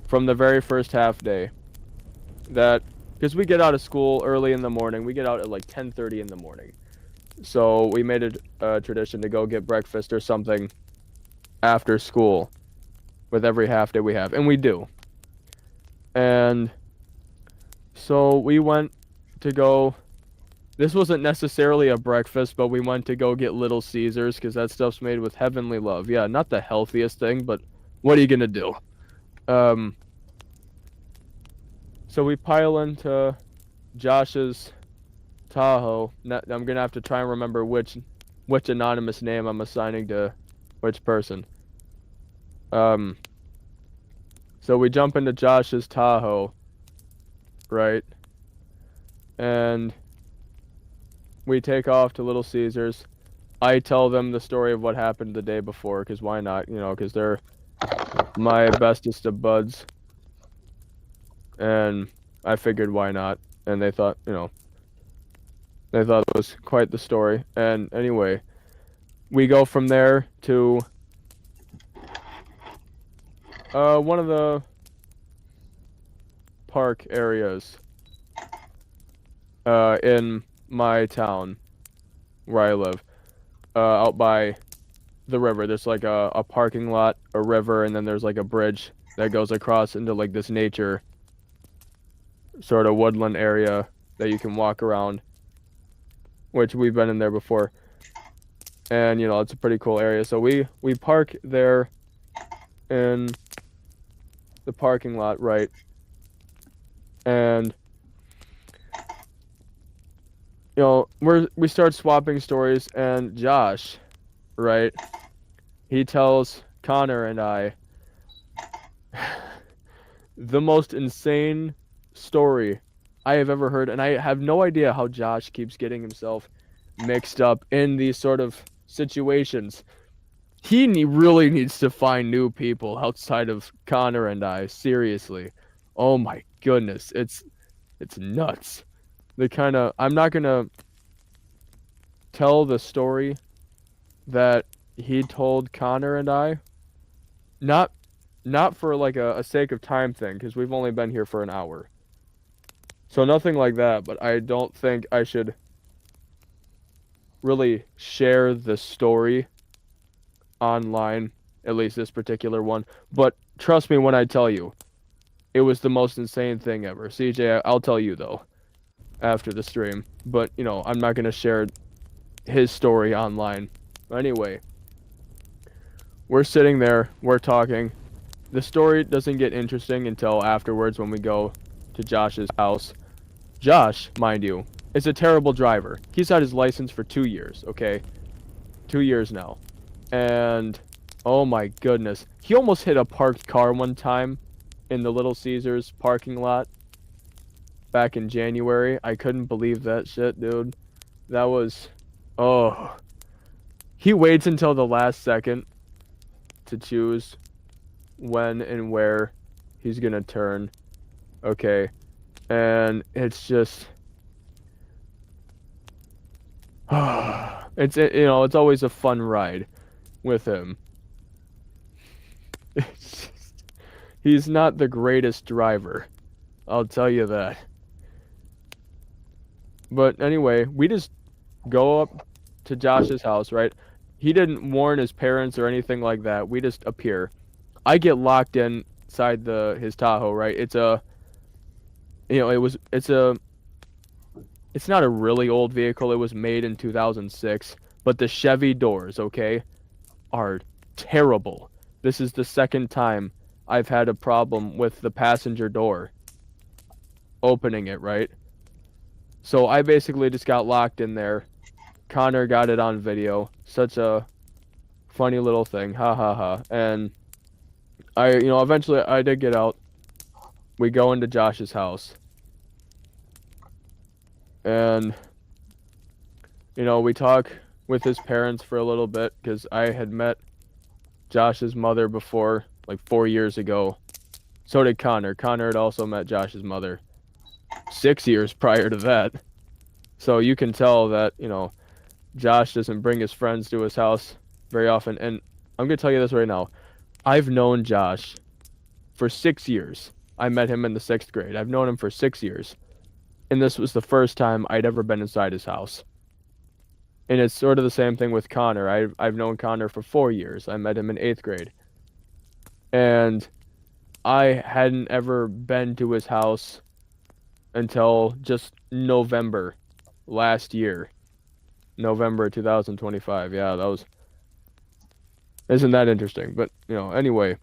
from the very first half day. That because we get out of school early in the morning, we get out at like 10:30 in the morning. So we made it a tradition to go get breakfast or something after school with every half day we have, and we do. And so we went to go. This wasn't necessarily a breakfast, but we went to go get Little Caesars because that stuff's made with heavenly love. Yeah, not the healthiest thing, but what are you gonna do? So we pile into Josh's Tahoe. I'm gonna have to try and remember which anonymous name I'm assigning to which person. So we jump into Josh's Tahoe, right? And we take off to Little Caesars. I tell them the story of what happened the day before, because why not? Because they're my bestest of buds. And I figured why not? And they thought, it was quite the story. And anyway, we go from there to one of the park areas in my town where I live, out by the river. There's like a parking lot, a river, and then there's like a bridge that goes across into like this nature sort of woodland area that you can walk around, which we've been in there before. And it's a pretty cool area. So we park there in the parking lot, right? And we start swapping stories, and Josh, right? He tells Connor and I the most insane story I have ever heard, and I have no idea how Josh keeps getting himself mixed up in these sort of situations. He really needs to find new people outside of Connor and I. Seriously. Oh my goodness. It's nuts. I'm not gonna tell the story that he told Connor and I. Not for like a sake of time thing, because we've only been here for an hour. So nothing like that, but I don't think I should really share the story online, at least this particular one. But trust me when I tell you, it was the most insane thing ever. CJ, I'll tell you though after the stream, but I'm not going to share his story online. Anyway, we're sitting there, we're talking. The story doesn't get interesting until afterwards when we go to Josh's house. Josh, mind you, is a terrible driver. He's had his license for 2 years, okay? 2 years now. And, oh my goodness. He almost hit a parked car one time in the Little Caesars parking lot back in January. I couldn't believe that shit, dude. That was... Oh. He waits until the last second to choose when and where he's gonna turn. Okay. And it's just... it's always a fun ride with him. It's just... He's not the greatest driver. I'll tell you that. But anyway, we just go up to Josh's house, right? He didn't warn his parents or anything like that. We just appear. I get locked inside his Tahoe, right? It's not a really old vehicle. It was made in 2006, but the Chevy doors, okay, are terrible. This is the second time I've had a problem with the passenger door opening it, right? So I basically just got locked in there. Connor got it on video. Such a funny little thing. Ha ha ha. And eventually I did get out. We go into Josh's house. And, we talk with his parents for a little bit because I had met Josh's mother before, like 4 years ago. So did Connor. Connor had also met Josh's mother 6 years prior to that. So you can tell that, Josh doesn't bring his friends to his house very often. And I'm going to tell you this right now. I've known Josh for 6 years. I met him in the 6th grade. I've known him for 6 years. And this was the first time I'd ever been inside his house. And it's sort of the same thing with Connor. I've known Connor for 4 years. I met him in 8th grade. And I hadn't ever been to his house until just November last year. November 2025. Yeah, isn't that interesting? But, anyway,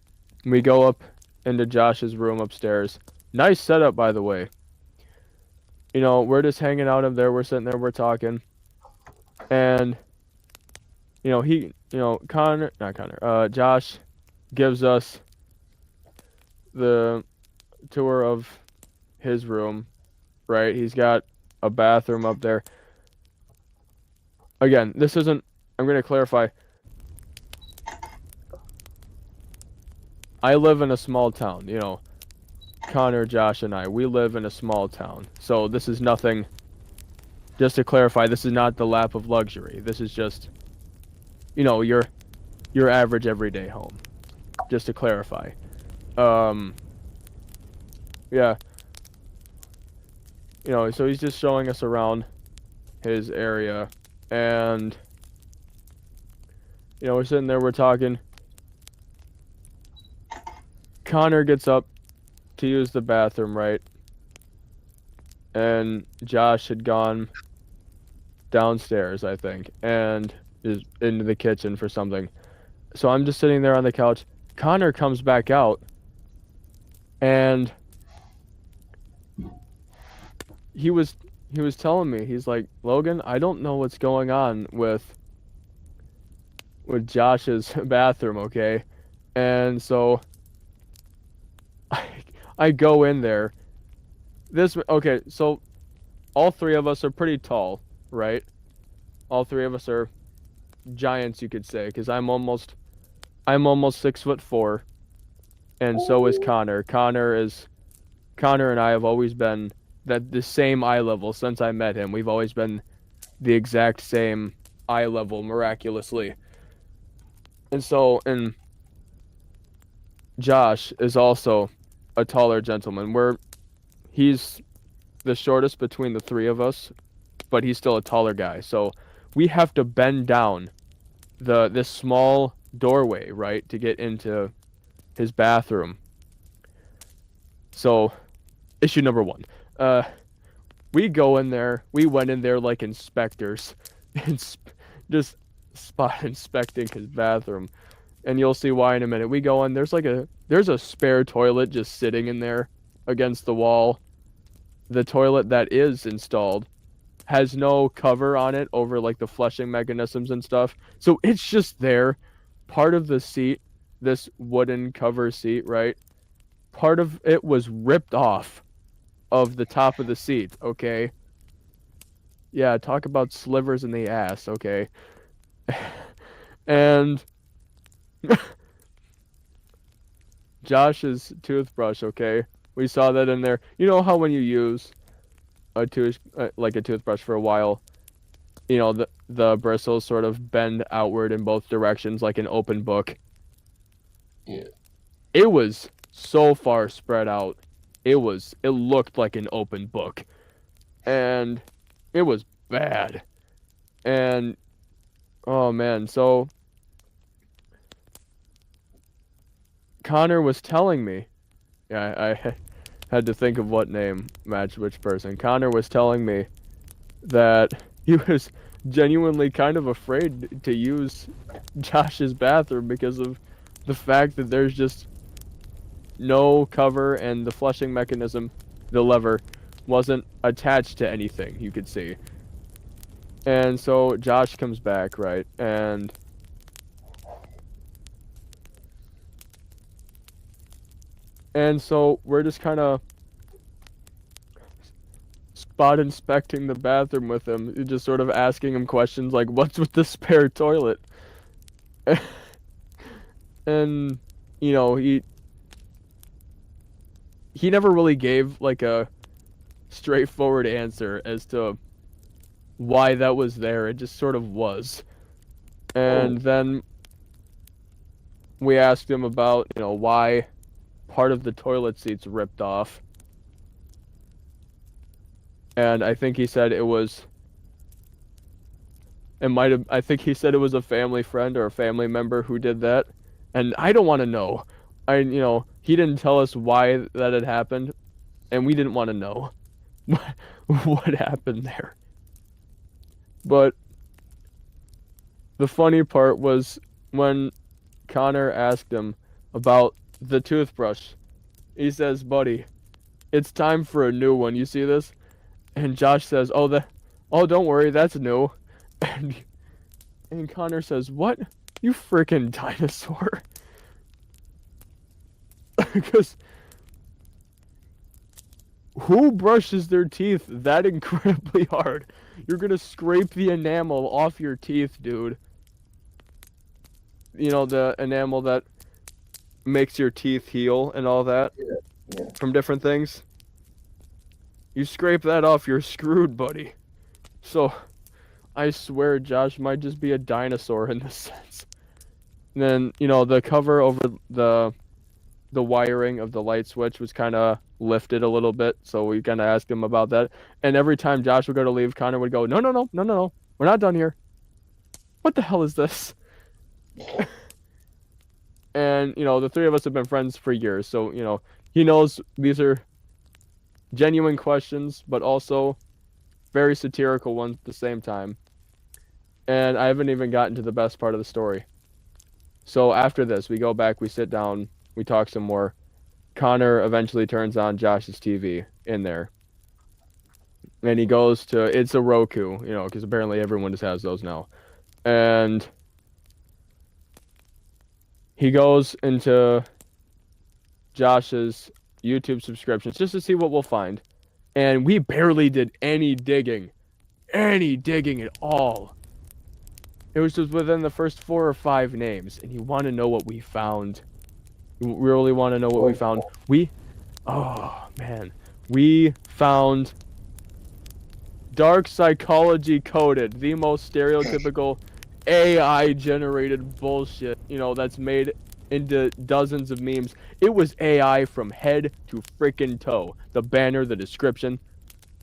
we go up into Josh's room upstairs. Nice setup, by the way. We're just hanging out up there. We're sitting there. We're talking. And, Josh gives us the tour of his room, right? He's got a bathroom up there. Again, I'm going to clarify. I live in a small town, Connor, Josh, and we live in a small town. So this is nothing, just to clarify, this is not the lap of luxury. This is just, your average everyday home. Just to clarify. Yeah. So he's just showing us around his area. And, we're sitting there, we're talking. Connor gets up to use the bathroom, right? And Josh had gone downstairs, I think, and is into the kitchen for something. So I'm just sitting there on the couch. Connor comes back out, and he was telling me, he's like, Logan, I don't know what's going on with Josh's bathroom, okay? And so I go in there. Okay, so all three of us are pretty tall, right? All three of us are giants, you could say, because I'm almost 6'4", and so is Connor. Connor and I have always been the same eye level since I met him. We've always been the exact same eye level, miraculously. And Josh is also a taller gentleman. He's the shortest between the three of us, but he's still a taller guy. So we have to bend down this small doorway, right, to get into his bathroom. So issue number 1. We go in there. We went in there like inspectors, just spot inspecting his bathroom, and you'll see why in a minute. We go in. There's a spare toilet just sitting in there against the wall. The toilet that is installed has no cover on it over like the flushing mechanisms and stuff, so it's just there. Part of the seat, this wooden cover seat, right? Part of it was ripped off of the top of the seat, okay? Yeah, talk about slivers in the ass, okay? And Josh's toothbrush, okay? We saw that in there. You know how when you use a toothbrush for a while, the bristles sort of bend outward in both directions like an open book? Yeah. It was so far spread out. It looked like an open book. And it was bad. And oh man, so Connor was telling me, yeah, I had to think of what name matched which person. Connor was telling me that he was genuinely kind of afraid to use Josh's bathroom because of the fact that there's just no cover and the flushing mechanism, the lever, wasn't attached to anything you could see. And so Josh comes back, right? And so we're just kind of spot inspecting the bathroom with him, just sort of asking him questions like, what's with the spare toilet? And, you know, he never really gave like a straightforward answer as to why that was there. It just sort of was. And then we asked him about, you know, why part of the toilet seat's ripped off. And I think he said I think he said it was a family friend or a family member who did that. And I don't want to know. You know, he didn't tell us why that had happened, and we didn't want to know what happened there. But the funny part was when Connor asked him about the toothbrush. He says, buddy, it's time for a new one. You see this? And Josh says, oh, don't worry, that's new. And Connor says, what? You freaking dinosaur. Because who brushes their teeth that incredibly hard? You're gonna scrape the enamel off your teeth, dude. You know, the enamel that makes your teeth heal and all that from different things. You scrape that off, you're screwed, buddy. So, I swear Josh might just be a dinosaur in this sense. And then, you know, the cover over the wiring of the light switch was kind of lifted a little bit, so we kind of asked him about that. And every time Josh would go to leave, Connor would go, no, we're not done here. What the hell is this? And, you know, the three of us have been friends for years, so, you know, he knows these are genuine questions, but also very satirical ones at the same time. And I haven't even gotten to the best part of the story. So after this, we go back, we sit down, we talk some more. Connor eventually turns on Josh's TV in there. And he goes to, it's a Roku, you know, because apparently everyone just has those now. And he goes into Josh's YouTube subscriptions just to see what we'll find. And we barely did any digging at all. It was just within the first 4 or 5 names. And you want to know what we found. You really want to know what we found. Oh man, we found Dark Psychology Coded, the most stereotypical AI generated bullshit, you know, that's made into dozens of memes. It was AI from head to freaking toe. The banner, the description,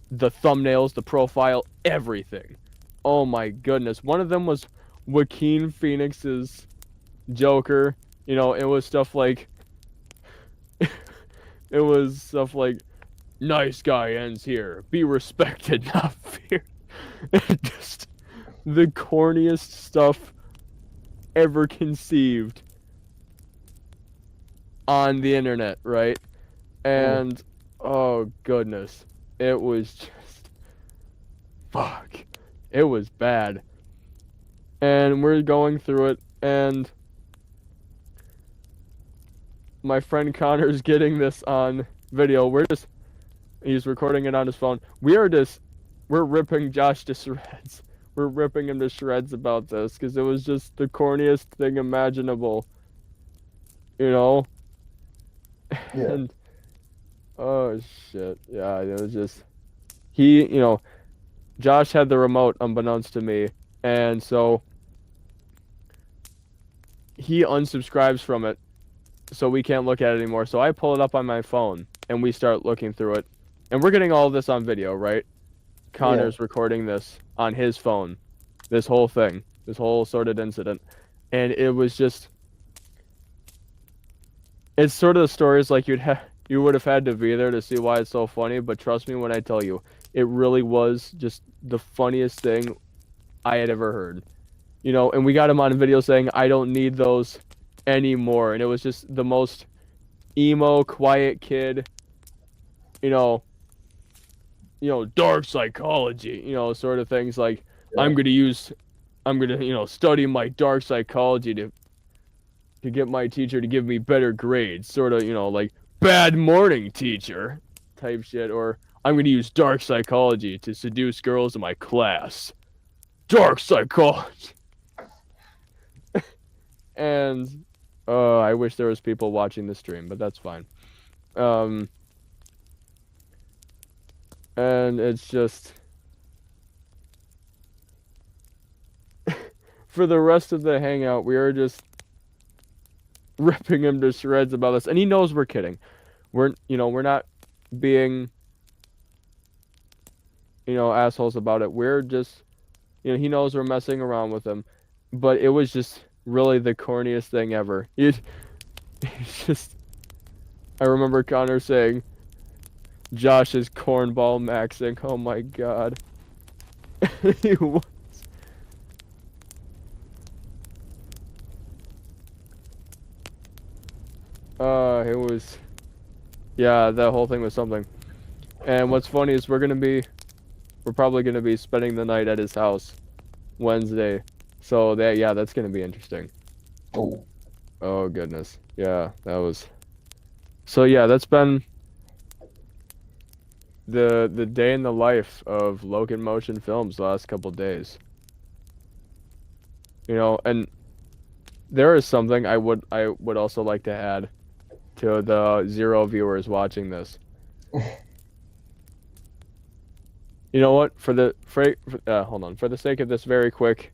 the thumbnails, the profile, everything. Oh my goodness. One of them was Joaquin Phoenix's Joker. You know, it was stuff like nice guy ends here. Be respected, not feared. Just the corniest stuff ever conceived on the internet, right? And oh goodness, it was just fuck. It was bad. And we're going through it, and my friend Connor's getting this on video. He's recording it on his phone. We're ripping Josh to shreds. We're ripping him to shreds about this because it was just the corniest thing imaginable. You know? Yeah. And oh shit. Yeah, it was just you know, Josh had the remote unbeknownst to me, and so he unsubscribes from it so we can't look at it anymore. So I pull it up on my phone and we start looking through it, and we're getting all of this on video, right? Connor's recording this on his phone, this whole thing, this whole sordid incident, and it was just, it's sort of the stories like you would have had to be there to see why it's so funny. But trust me when I tell you, it really was just the funniest thing I had ever heard. You know, and we got him on video saying, "I don't need those anymore," and it was just the most emo, quiet kid. You know, dark psychology. You know, sort of things like, I'm gonna study my dark psychology to get my teacher to give me better grades. Sort of, like bad morning teacher type shit, or I'm gonna use dark psychology to seduce girls in my class. Dark psychology. And I wish there was people watching the stream, but that's fine. And it's just for the rest of the hangout, we are just ripping him to shreds about this, and he knows we're kidding. We're not being assholes about it. We're just he knows we're messing around with him, but it was just really the corniest thing ever. It's just, I remember Connor saying, "Josh is cornball maxing." Oh my god. He was. It was, yeah, that whole thing was something. And what's funny is we're probably gonna be spending the night at his house Wednesday. So that's gonna be interesting. Oh goodness. Yeah, that was. So yeah, that's been the day in the life of Logan Motion Films the last couple days. And there is something I would also like to add to the 0 viewers watching this. You know what? For the sake of this very quick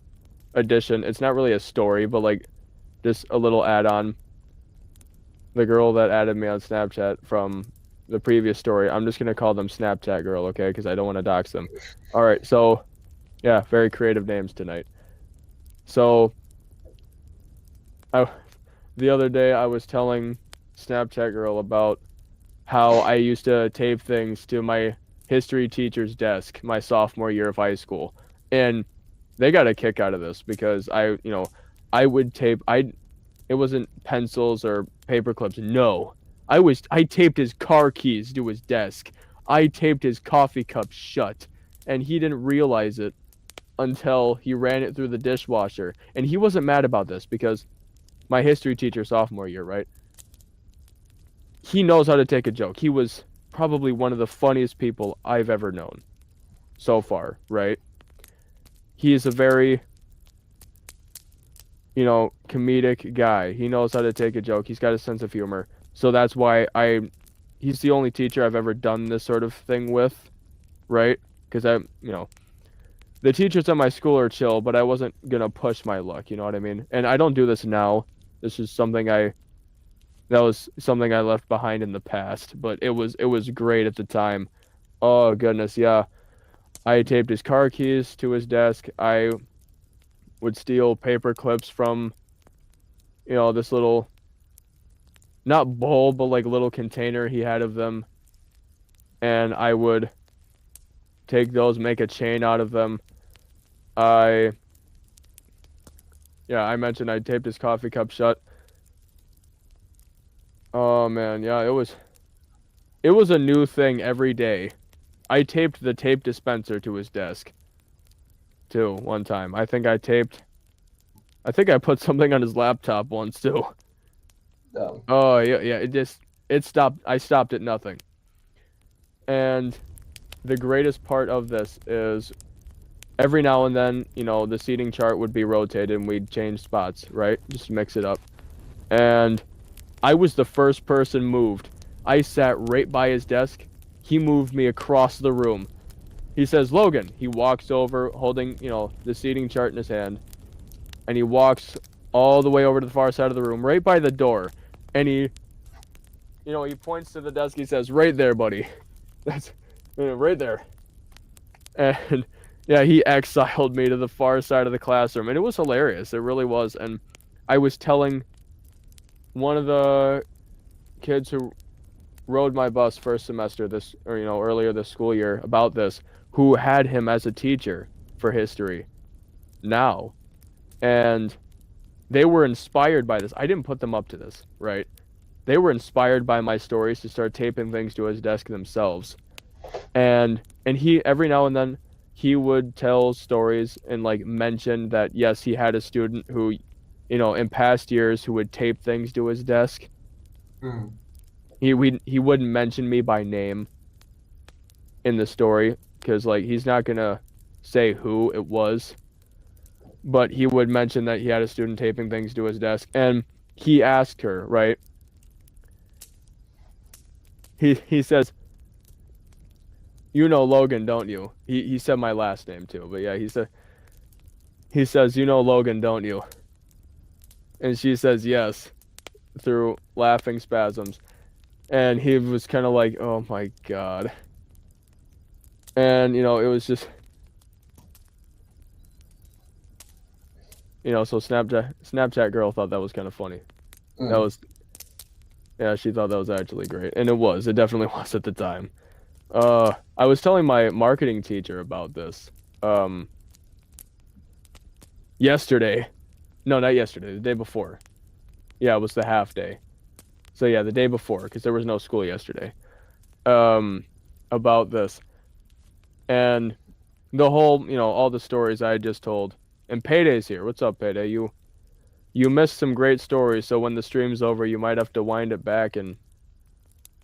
addition, it's not really a story, but like just a little add-on. The girl that added me on Snapchat from the previous story, I'm just gonna call them Snapchat girl, okay? Because I don't want to dox them. All right, so yeah, very creative names tonight. So the other day I was telling Snapchat girl about how I used to tape things to my history teacher's desk my sophomore year of high school, and they got a kick out of this because I would tape. It wasn't pencils or paper clips. No, I taped his car keys to his desk. I taped his coffee cup shut, and he didn't realize it until he ran it through the dishwasher. And he wasn't mad about this because my history teacher sophomore year, right? He knows how to take a joke. He was probably one of the funniest people I've ever known so far, right? He is a very, comedic guy. He knows how to take a joke. He's got a sense of humor. So that's why he's the only teacher I've ever done this sort of thing with, right? Because the teachers at my school are chill, but I wasn't going to push my luck, you know what I mean? And I don't do this now. This is something that was something I left behind in the past, but it was great at the time. Oh goodness, yeah. I taped his car keys to his desk. I would steal paper clips from, this little, not bowl, but like little container he had of them. And I would take those, make a chain out of them. I mentioned I taped his coffee cup shut. Oh man, yeah, it was a new thing every day. I taped the tape dispenser to his desk too one time. I think I put something on his laptop once too. Oh yeah, it stopped. I stopped at nothing. And the greatest part of this is every now and then, the seating chart would be rotated and we'd change spots, right? Just mix it up. And I was the first person moved. I sat right by his desk. He moved me across the room. He says, "Logan." He walks over holding, the seating chart in his hand. And he walks all the way over to the far side of the room, right by the door. And he points to the desk. He says, "Right there, buddy. That's right there." And yeah, he exiled me to the far side of the classroom, and it was hilarious. It really was. And I was telling one of the kids who rode my bus first semester earlier this school year about this, who had him as a teacher for history now. And they were inspired by this. I didn't put them up to this, right? They were inspired by my stories to start taping things to his desk themselves. And he, every now and then, he would tell stories and like mention that, yes, he had a student who, in past years who would tape things to his desk. He wouldn't mention me by name in the story because like he's not gonna say who it was, but he would mention that he had a student taping things to his desk. And he asked her, right? He says, "You know Logan, don't you?" He said my last name too, but yeah, he says, "You know Logan, don't you?" And she says yes through laughing spasms. And he was kind of like, "Oh my God." And, it was just, so Snapchat girl thought that was kind of funny. That was, yeah, she thought that was actually great. And it was. It definitely was at the time. I was telling my marketing teacher about this yesterday. No, not yesterday. The day before. Yeah, it was the half day. So yeah, the day before, because there was no school yesterday. About this. And the whole, all the stories I just told. And Payday's here. What's up, Payday? You missed some great stories, so when the stream's over, you might have to wind it back and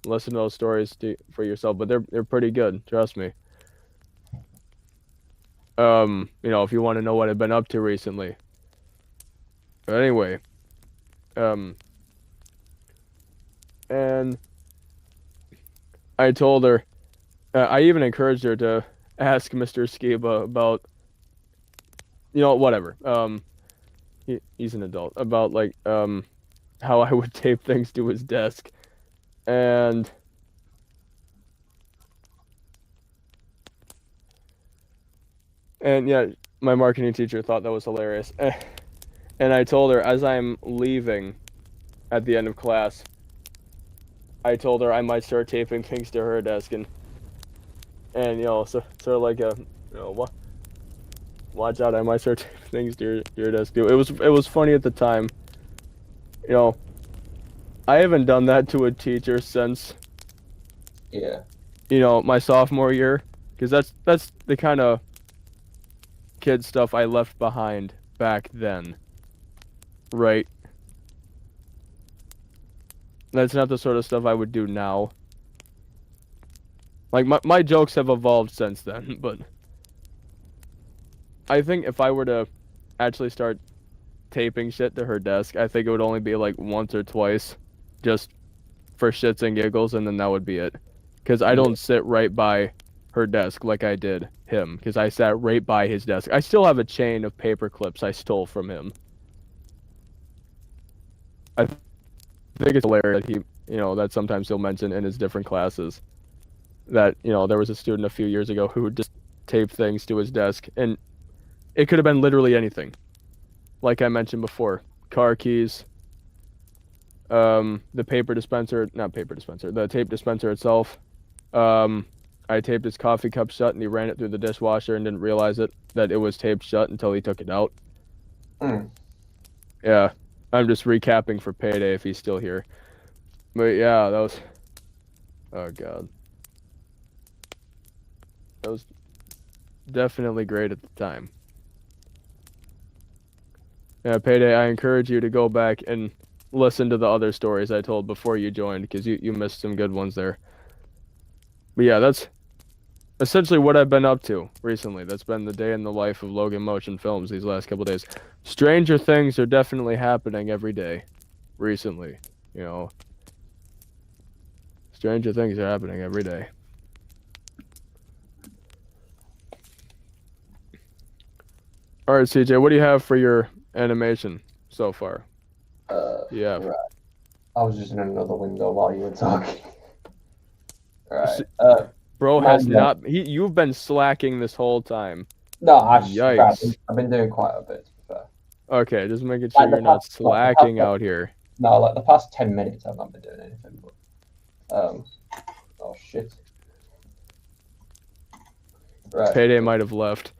listen to those stories for yourself. But they're pretty good, trust me. If you want to know what I've been up to recently. But anyway, and I told her, I even encouraged her to ask Mr. Skiba about, whatever. He's an adult, about like how I would tape things to his desk. And yeah, my marketing teacher thought that was hilarious. And I told her, as I'm leaving at the end of class, I told her I might start taping things to her desk, and sort of like watch out, I might start taping things to your desk too. It was funny at the time. I haven't done that to a teacher since my sophomore year, because that's the kind of kid stuff I left behind back then, right? That's not the sort of stuff I would do now. Like, my jokes have evolved since then, but I think if I were to actually start taping shit to her desk, I think it would only be like once or twice, just for shits and giggles, and then that would be it. Because I don't sit right by her desk like I did him, because I sat right by his desk. I still have a chain of paper clips I stole from him. I think it's hilarious that he, that sometimes he'll mention in his different classes that, there was a student a few years ago who would just tape things to his desk, and it could have been literally anything. Like I mentioned before, car keys, the the tape dispenser itself. I taped his coffee cup shut, and he ran it through the dishwasher and didn't realize that it was taped shut until he took it out. Yeah, I'm just recapping for Payday if he's still here. But yeah, that was, oh God, that was definitely great at the time. Yeah, Payday, I encourage you to go back and listen to the other stories I told before you joined, because you missed some good ones there. But yeah, that's essentially what I've been up to recently. That's been the day in the life of Logan Motion Films these last couple days. Stranger things are definitely happening every day recently, Stranger things are happening every day. All right, CJ, what do you have for your animation so far? Right. I was just in another window while you were talking. Right. Bro Mind has you. not. You've been slacking this whole time. No, Yikes. I've been doing quite a bit, to be fair. Okay, just making sure Like the you're not past, slacking out here. No, like the past 10 minutes I've not been doing anything, but oh shit. Right. Payday might have left.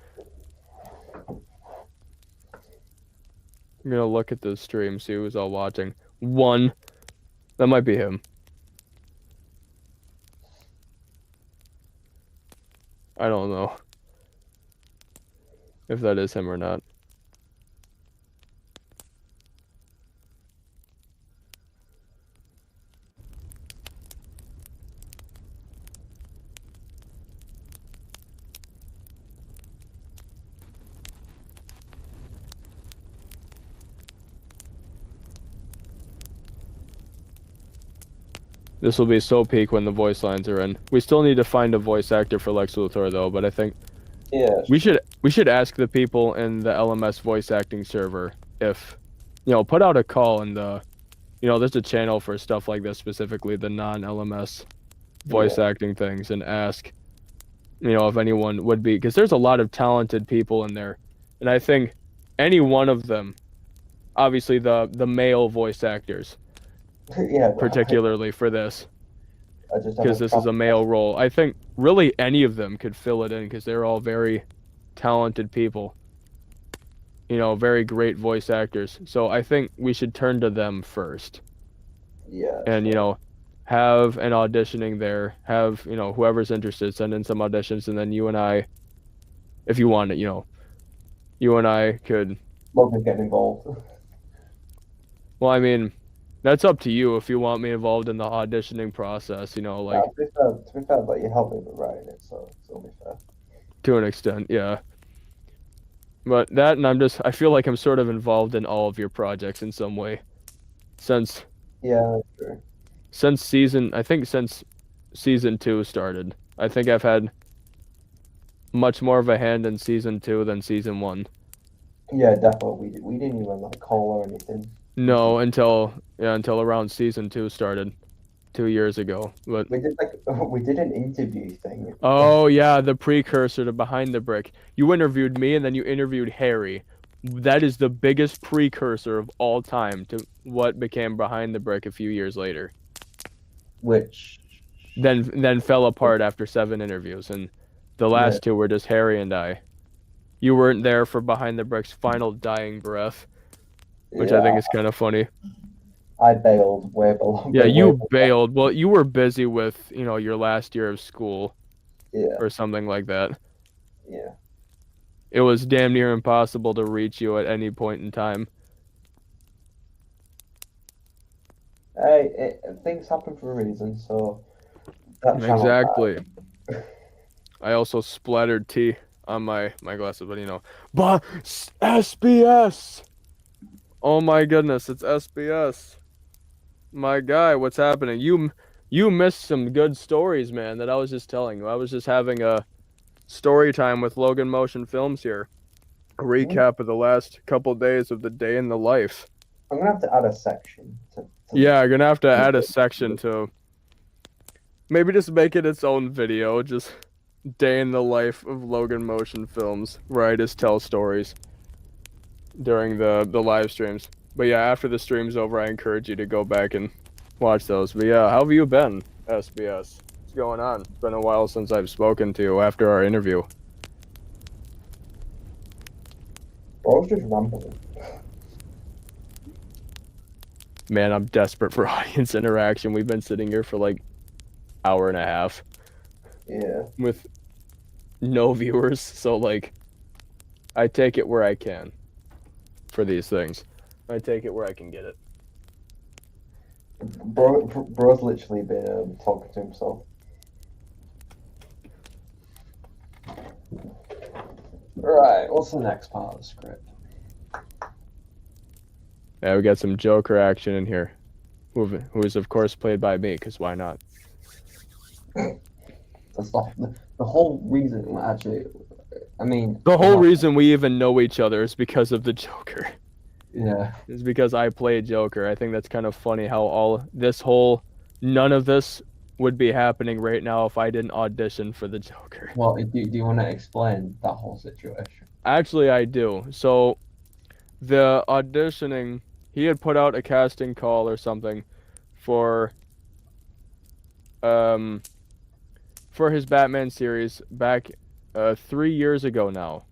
I'm gonna look at the stream, see who's all watching. One. That might be him. I don't know if that is him or not. This will be so peak when the voice lines are in. We still need to find a voice actor for Lex Luthor though, but I think we should ask the people in the LMS voice acting server if, put out a call in the, there's a channel for stuff like this, specifically the non-LMS voice acting things, and ask, if anyone would be, because there's a lot of talented people in there, and I think any one of them, obviously the male voice actors, particularly for this, because this is a male role. I think really any of them could fill it in because they're all very talented people. Very great voice actors. So I think we should turn to them first. Yeah. And have an auditioning there. Have whoever's interested send in some auditions, and then you and I, if you want it, you and I could. Logan's getting involved. Well, I mean, that's up to you if you want me involved in the auditioning process, like... Yeah, to be fair, but you helped me with writing it, so it's only fair. To an extent, yeah. But that, and I feel like I'm sort of involved in all of your projects in some way. Since... Yeah, that's true. Since season 2 started. I think I've had much more of a hand in season 2 than season 1. Yeah, definitely. We didn't even, call or anything. No, until around season 2 started 2 years ago. But we did an interview thing. Oh yeah, the precursor to Behind the Brick. You interviewed me and then you interviewed Harry. That is the biggest precursor of all time to what became Behind the Brick a few years later. Which then fell apart after 7 interviews, and the last 2 were just Harry and I. You weren't there for Behind the Brick's final dying breath. Which I think is kind of funny. I bailed way below. Yeah, you bailed. Well, you were busy with, your last year of school. Yeah. Or something like that. Yeah. It was damn near impossible to reach you at any point in time. Hey, things happen for a reason, so... Exactly. I also splattered tea on my glasses, but SBS! Oh my goodness, it's SBS. My guy, what's happening? You missed some good stories, man, that I was just telling you. I was just having a story time with Logan Motion Films here. A recap of the last couple days of the day in the life. I'm going to have to add a section. Yeah, I'm going to have to add a section to... Maybe just make it its own video, just day in the life of Logan Motion Films, where I just tell stories during the live streams. But yeah, after the stream's over, I encourage you to go back and watch those. But yeah, how have you been, SBS? What's going on? It's been a while since I've spoken to you after our interview. I was just rambling. Man, I'm desperate for audience interaction. We've been sitting here for like hour and a half. Yeah. With no viewers, so like I take it where I can for these things. I take it where I can get it. Bro's literally been talking to himself. Right, what's the next part of the script? Yeah, we got some Joker action in here. Who is of course played by me, because why not? That's the whole reason, actually. I mean... The whole reason we even know each other is because of the Joker. Yeah. is because I played Joker. I think that's kind of funny how none of this would be happening right now if I didn't audition for the Joker. Well, do you want to explain that whole situation? Actually, I do. So the auditioning, he had put out a casting call or something for um for his Batman series back 3 years ago now.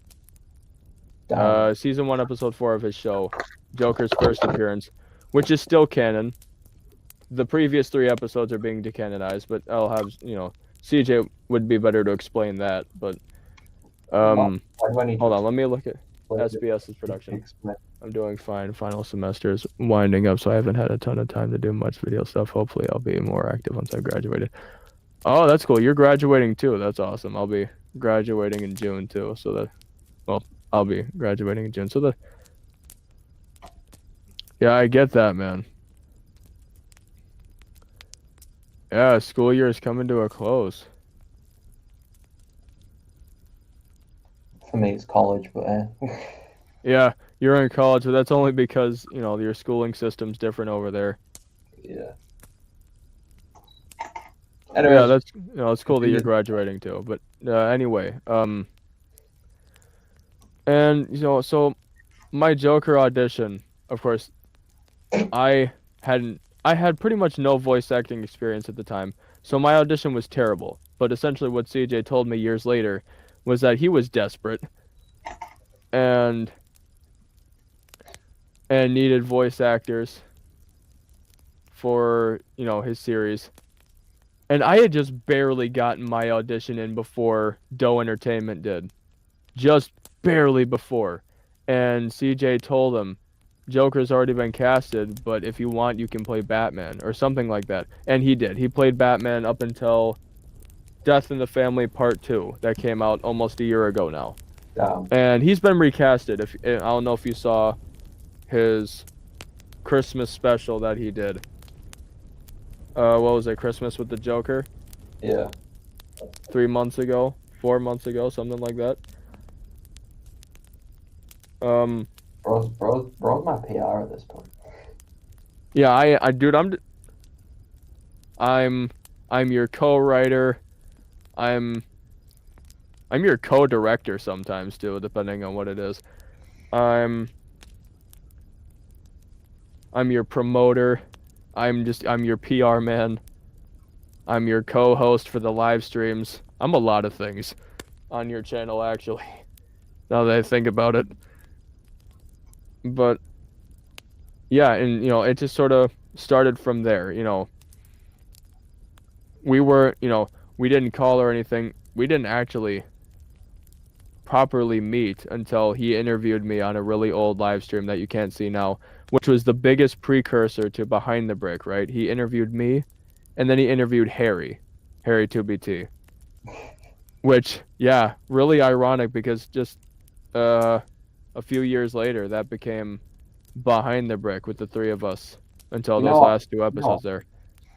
Damn. Season 1, episode 4 of his show, Joker's first appearance, which is still canon. The previous 3 episodes are being decanonized, but I'll have, CJ would be better to explain that. But hold on, let me look at SBS's production. Explain. I'm doing fine. Final semester is winding up, so I haven't had a ton of time to do much video stuff. Hopefully, I'll be more active once I've graduated. Oh, that's cool. You're graduating too. That's awesome. I'll be graduating in June too. I'll be graduating in June. Yeah, I get that, man. Yeah, school year is coming to a close. For me, it's college, but Yeah, you're in college, but that's only because, your schooling system's different over there. yeah. Yeah, Anyways, it's cool that you're graduating too. But anyway, and so my Joker audition, of course, I had pretty much no voice acting experience at the time, so my audition was terrible. But essentially, what CJ told me years later was that he was desperate and needed voice actors for his series. And I had just barely gotten my audition in before Doe Entertainment did. Just barely before. And CJ told him, Joker's already been casted, but if you want, you can play Batman, or something like that. And he did. He played Batman up until Death in the Family Part 2, that came out almost a year ago now. damn. And he's been recasted. I don't know if you saw his Christmas special that he did. What was it, Christmas with the Joker? Yeah. 3 months ago, 4 months ago, something like that. Bro's my PR at this point. Yeah, dude, I'm your co-writer. I'm your co-director sometimes too, depending on what it is. I'm your promoter. I'm your PR man. I'm your co-host for the live streams. I'm a lot of things on your channel, actually, now that I think about it. But yeah, and it just sort of started from there. We were, we didn't call or anything. We didn't actually properly meet until he interviewed me on a really old live stream that you can't see now, which was the biggest precursor to Behind the Brick, right? He interviewed me, and then he interviewed Harry 2BT, which, yeah, really ironic because just a few years later that became Behind the Brick with the 3 of us until those last 2 episodes there.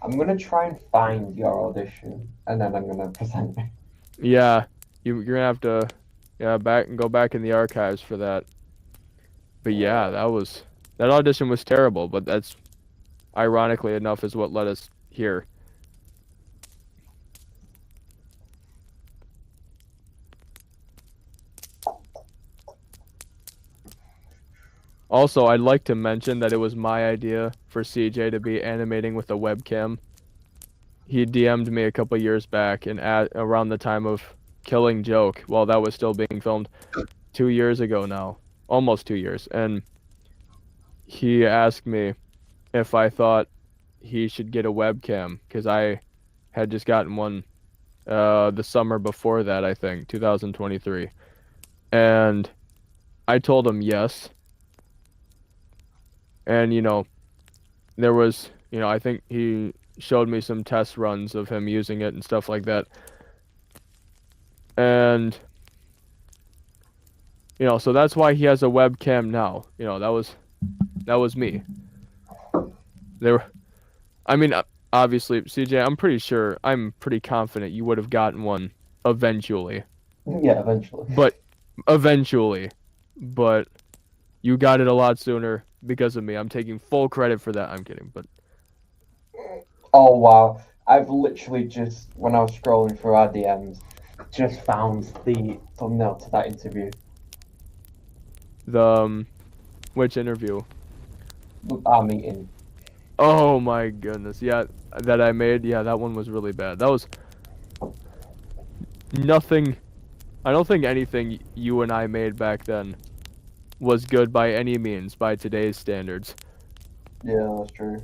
I'm gonna try and find your audition, and then I'm gonna present it. Yeah, you're gonna have to go back in the archives for that. But yeah, that audition was terrible, but that's ironically enough is what led us here. Also, I'd like to mention that it was my idea for CJ to be animating with a webcam. He DM'd me a couple years back, and around the time of Killing Joke, while that was still being filmed 2 years ago now, almost 2 years, and he asked me if I thought he should get a webcam, because I had just gotten one the summer before that, I think, 2023. And I told him yes. And, there was, I think he showed me some test runs of him using it and stuff like that. And, so that's why he has a webcam now. That was me. Obviously, CJ, I'm pretty confident you would have gotten one eventually. Yeah, eventually. But you got it a lot sooner because of me. I'm taking full credit for that. I'm kidding, but Oh wow! I've literally just, when I was scrolling through our DMs, just found the thumbnail to that interview. the which interview? Our meeting. Oh my goodness, yeah, that I made. Yeah, that one was really bad. That was nothing. I don't think anything you and I made back then was good by any means by today's standards. Yeah, that's true.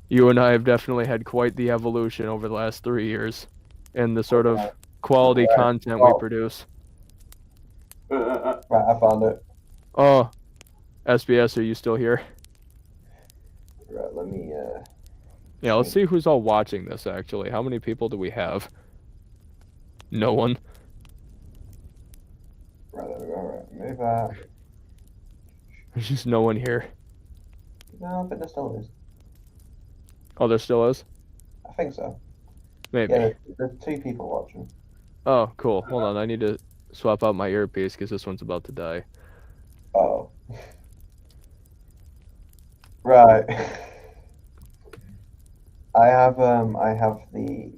You and I have definitely had quite the evolution over the last 3 years in the sort of quality Right. content we produce. Right, I found it. Oh, SBS, are you still here? Right, let me. Yeah, let's see who's all watching this, actually. How many people do we have? No one. Right, there we go. Right, move that. There's just no one here. No, I think there still is. Oh, there still is? I think so. Maybe. Yeah, there's 2 people watching. Oh, cool. Hold on, I need to swap out my earpiece because this one's about to die. Oh. Right. I have the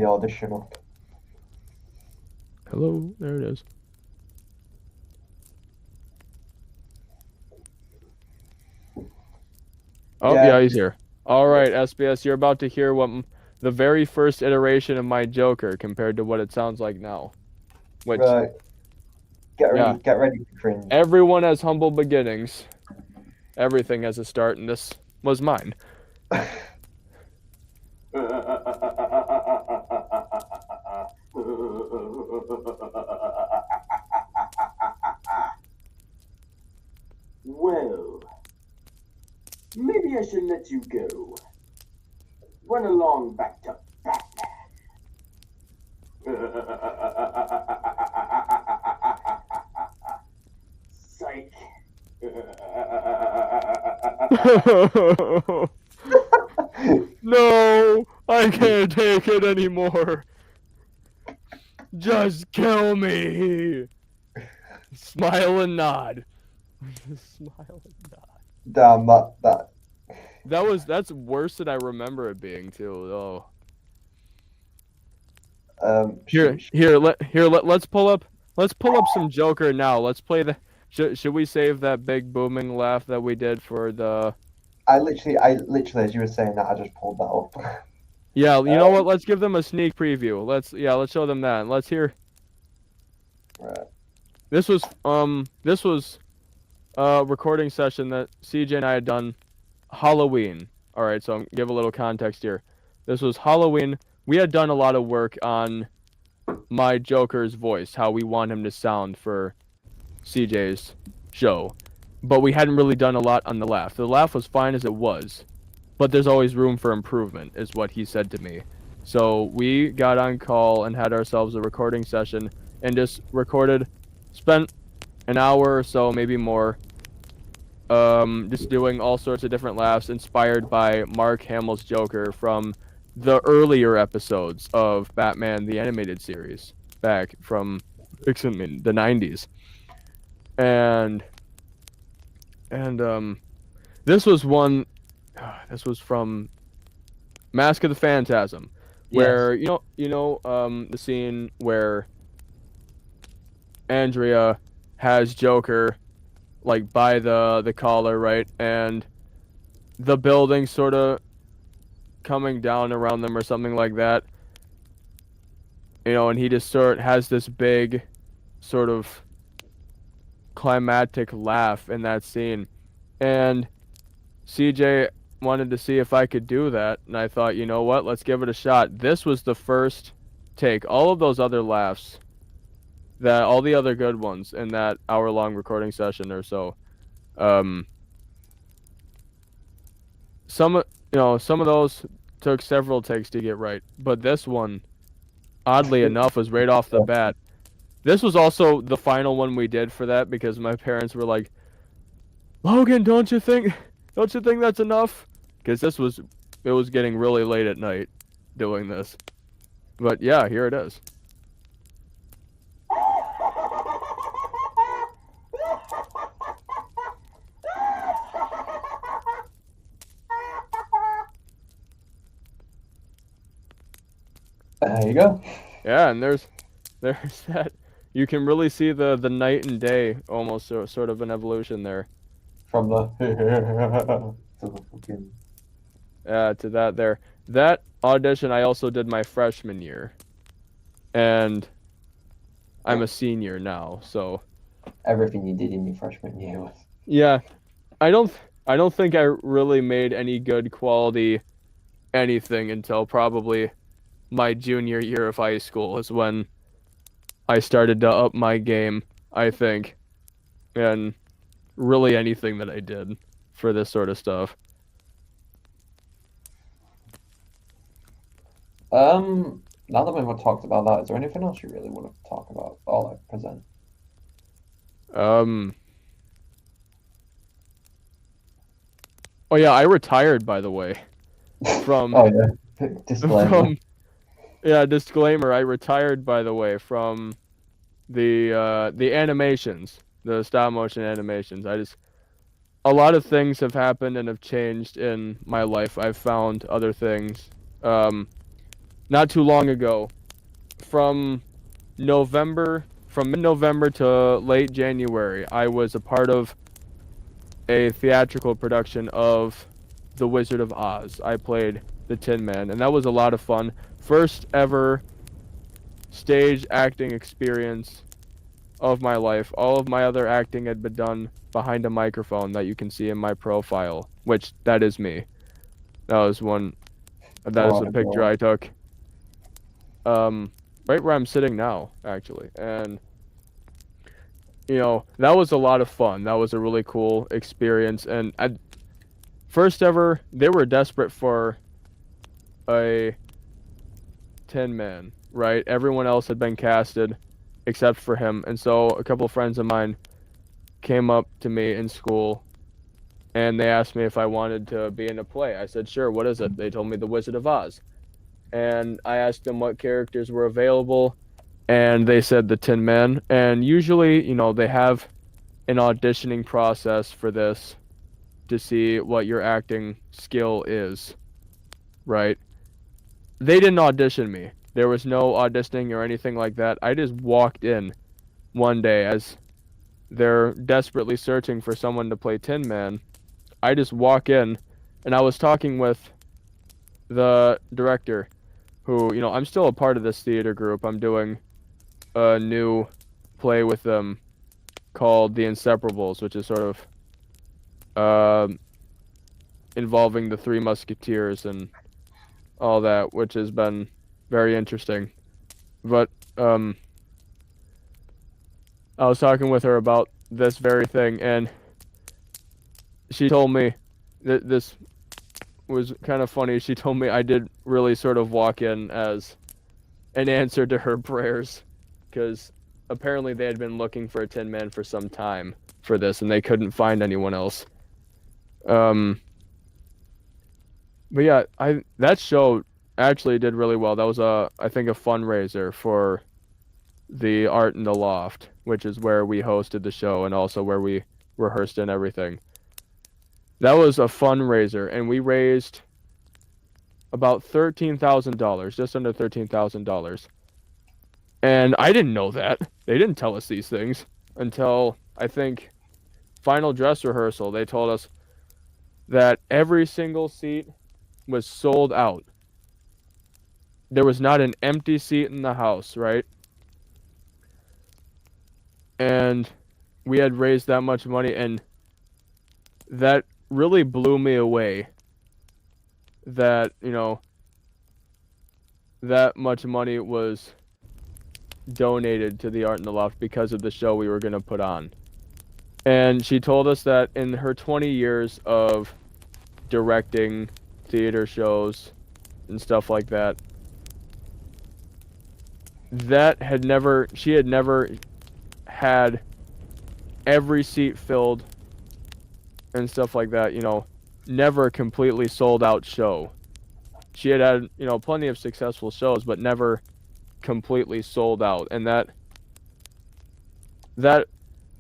audition up. Hello, there it is. Oh, yeah, he's here. All right, SBS, you're about to hear what the very first iteration of my Joker compared to what it sounds like now. Which, Right. Get ready, yeah. get ready to cringe. Everyone has humble beginnings. Everything has a start, and this was mine. Well, maybe I should let you go. Run along back to Batman. Psych. No, I can't take it anymore. Just kill me. Smile and nod. Smile and nod. Damn, That's worse than I remember it being too. Oh. Let's pull up some Joker now. Let's play the. Should we save that big booming laugh that we did for the? I literally, as you were saying that, I just pulled that up. Yeah, you know what? Let's give them a sneak preview. Let's show them that. Let's hear. Right. This was a recording session that CJ and I had done Halloween. All right, so give a little context here. This was Halloween. We had done a lot of work on my Joker's voice, how we want him to sound for CJ's show. But we hadn't really done a lot on the laugh. The laugh was fine as it was, but there's always room for improvement, is what he said to me. So we got on call and had ourselves a recording session and just recorded, spent an hour or so, maybe more, just doing all sorts of different laughs inspired by Mark Hamill's Joker from the earlier episodes of Batman the Animated Series back from the 90s. And this was from Mask of the Phantasm, where Yes. the scene where Andrea has Joker like by the collar, right, and the building sort of coming down around them or something like that, and he just has this big sort of climactic laugh in that scene, and CJ wanted to see if I could do that, and I thought, you know what, let's give it a shot. This was the first take. All of those other laughs, all the other good ones in that hour-long recording session or so, some of those took several takes to get right, but this one, oddly enough, was right off the bat. This was also the final one we did for that because my parents were like, "Logan, don't you think that's enough?" Because it was getting really late at night doing this. But yeah, here it is. There you go. Yeah, and there's that. You can really see the night and day, almost sort of an evolution there. From the to the fucking. To that there. That audition I also did my freshman year, and I'm a senior now, so Everything you did in your freshman year was. yeah, I don't think I really made any good quality anything until probably my junior year of high school is when I started to up my game, I think, and really anything that I did for this sort of stuff. Now that we've talked about that, is there anything else you really want to talk about or like present? Oh yeah, I retired, by the way, from Oh yeah, disclaimer. Disclaimer. I retired, by the way, from the animations, the stop motion animations. A lot of things have happened and have changed in my life. I've found other things. Not too long ago, from mid-November to late January, I was a part of a theatrical production of The Wizard of Oz. I played the Tin Man, and that was a lot of fun. First ever stage acting experience of my life. All of my other acting had been done behind a microphone that you can see in my profile, which that is me. That is a picture I took. Right where I'm sitting now, actually. And that was a lot of fun. That was a really cool experience. And first ever, they were desperate for a Tin Man, right? Everyone else had been casted except for him. And so a couple of friends of mine came up to me in school and they asked me if I wanted to be in a play. I said, sure, what is it? They told me The Wizard of Oz. And I asked them what characters were available, and they said the Tin Man. And usually, they have an auditioning process for this to see what your acting skill is, right? They didn't audition me. There was no auditioning or anything like that. I just walked in one day as they're desperately searching for someone to play Tin Man. I just walk in, and I was talking with the director, who, I'm still a part of this theater group. I'm doing a new play with them called The Inseparables, which is sort of involving the Three Musketeers and all that, which has been very interesting. But I was talking with her about this very thing, and she told me that this was kind of funny. She told me I did really sort of walk in as an answer to her prayers, because apparently they had been looking for a Tin Man for some time for this, and they couldn't find anyone else. But yeah, that show actually did really well. That was I think a fundraiser for the Art in the Loft, which is where we hosted the show and also where we rehearsed and everything. That was a fundraiser, and we raised about $13,000, just under $13,000. And I didn't know that. They didn't tell us these things until, I think, final dress rehearsal. They told us that every single seat was sold out. There was not an empty seat in the house, right? And we had raised that much money, and that really blew me away that, that much money was donated to the Art in the Loft because of the show we were going to put on. And she told us that in her 20 years of directing theater shows and stuff like that, she had never had every seat filled and stuff like that, never a completely sold out show. She had, plenty of successful shows, but never completely sold out. And that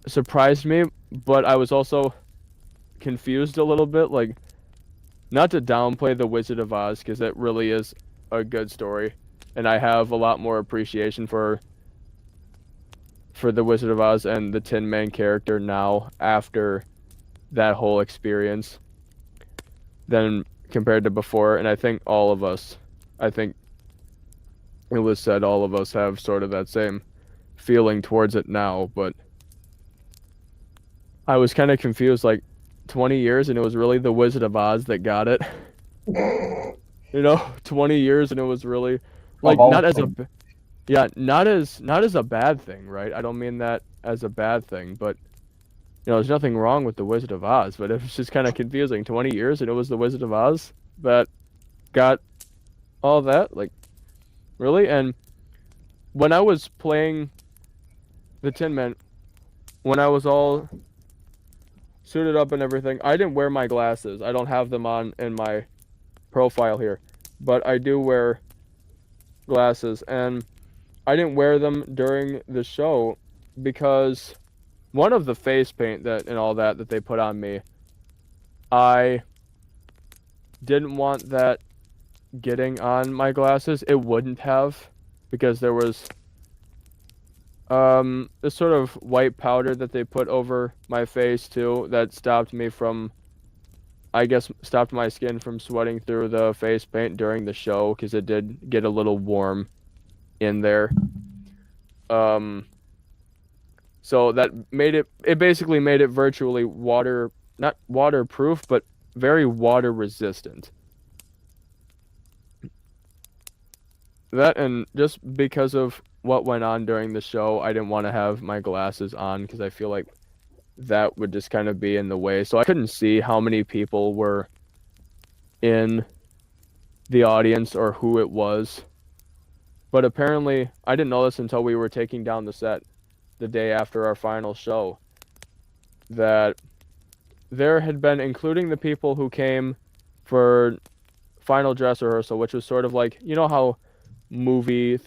surprised me, but I was also confused a little bit. Like, not to downplay The Wizard of Oz, because it really is a good story, and I have a lot more appreciation for the Wizard of Oz and the Tin Man character now after that whole experience than compared to before. And I think I think it was said all of us have sort of that same feeling towards it now, but I was kind of confused, like 20 years and it was really the Wizard of Oz that got it. 20 years and it was really like not as a bad thing, right? I don't mean that as a bad thing, but there's nothing wrong with the Wizard of Oz, but it was just kind of confusing. 20 years and it was the Wizard of Oz that got all that, like really? And when I was playing the Tin Man, when I was all suited up and everything, I didn't wear my glasses. I don't have them on in my profile here, but I do wear glasses, and I didn't wear them during the show because one of the face paint and all that they put on me, I didn't want that getting on my glasses. It wouldn't have, because there was this sort of white powder that they put over my face too that stopped me from, I guess, stopped my skin from sweating through the face paint during the show, because it did get a little warm in there. So that made it basically made it virtually not waterproof, but very water resistant. That, and just because of what went on during the show, I didn't want to have my glasses on because I feel like that would just kind of be in the way. So I couldn't see how many people were in the audience or who it was. But apparently, I didn't know this until we were taking down the set the day after our final show, that there had been, including the people who came for final dress rehearsal, which was sort of like, how movies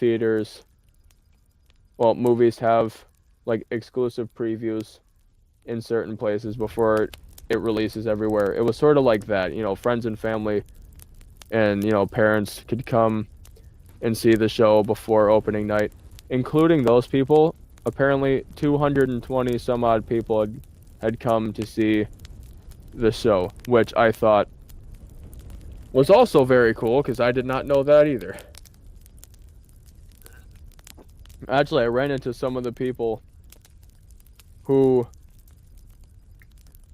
have like exclusive previews in certain places before it releases everywhere. It was sort of like that, friends and family and, parents could come and see the show before opening night. Including those people, apparently 220 some odd people had come to see the show, which I thought was also very cool because I did not know that either. Actually, I ran into some of the people who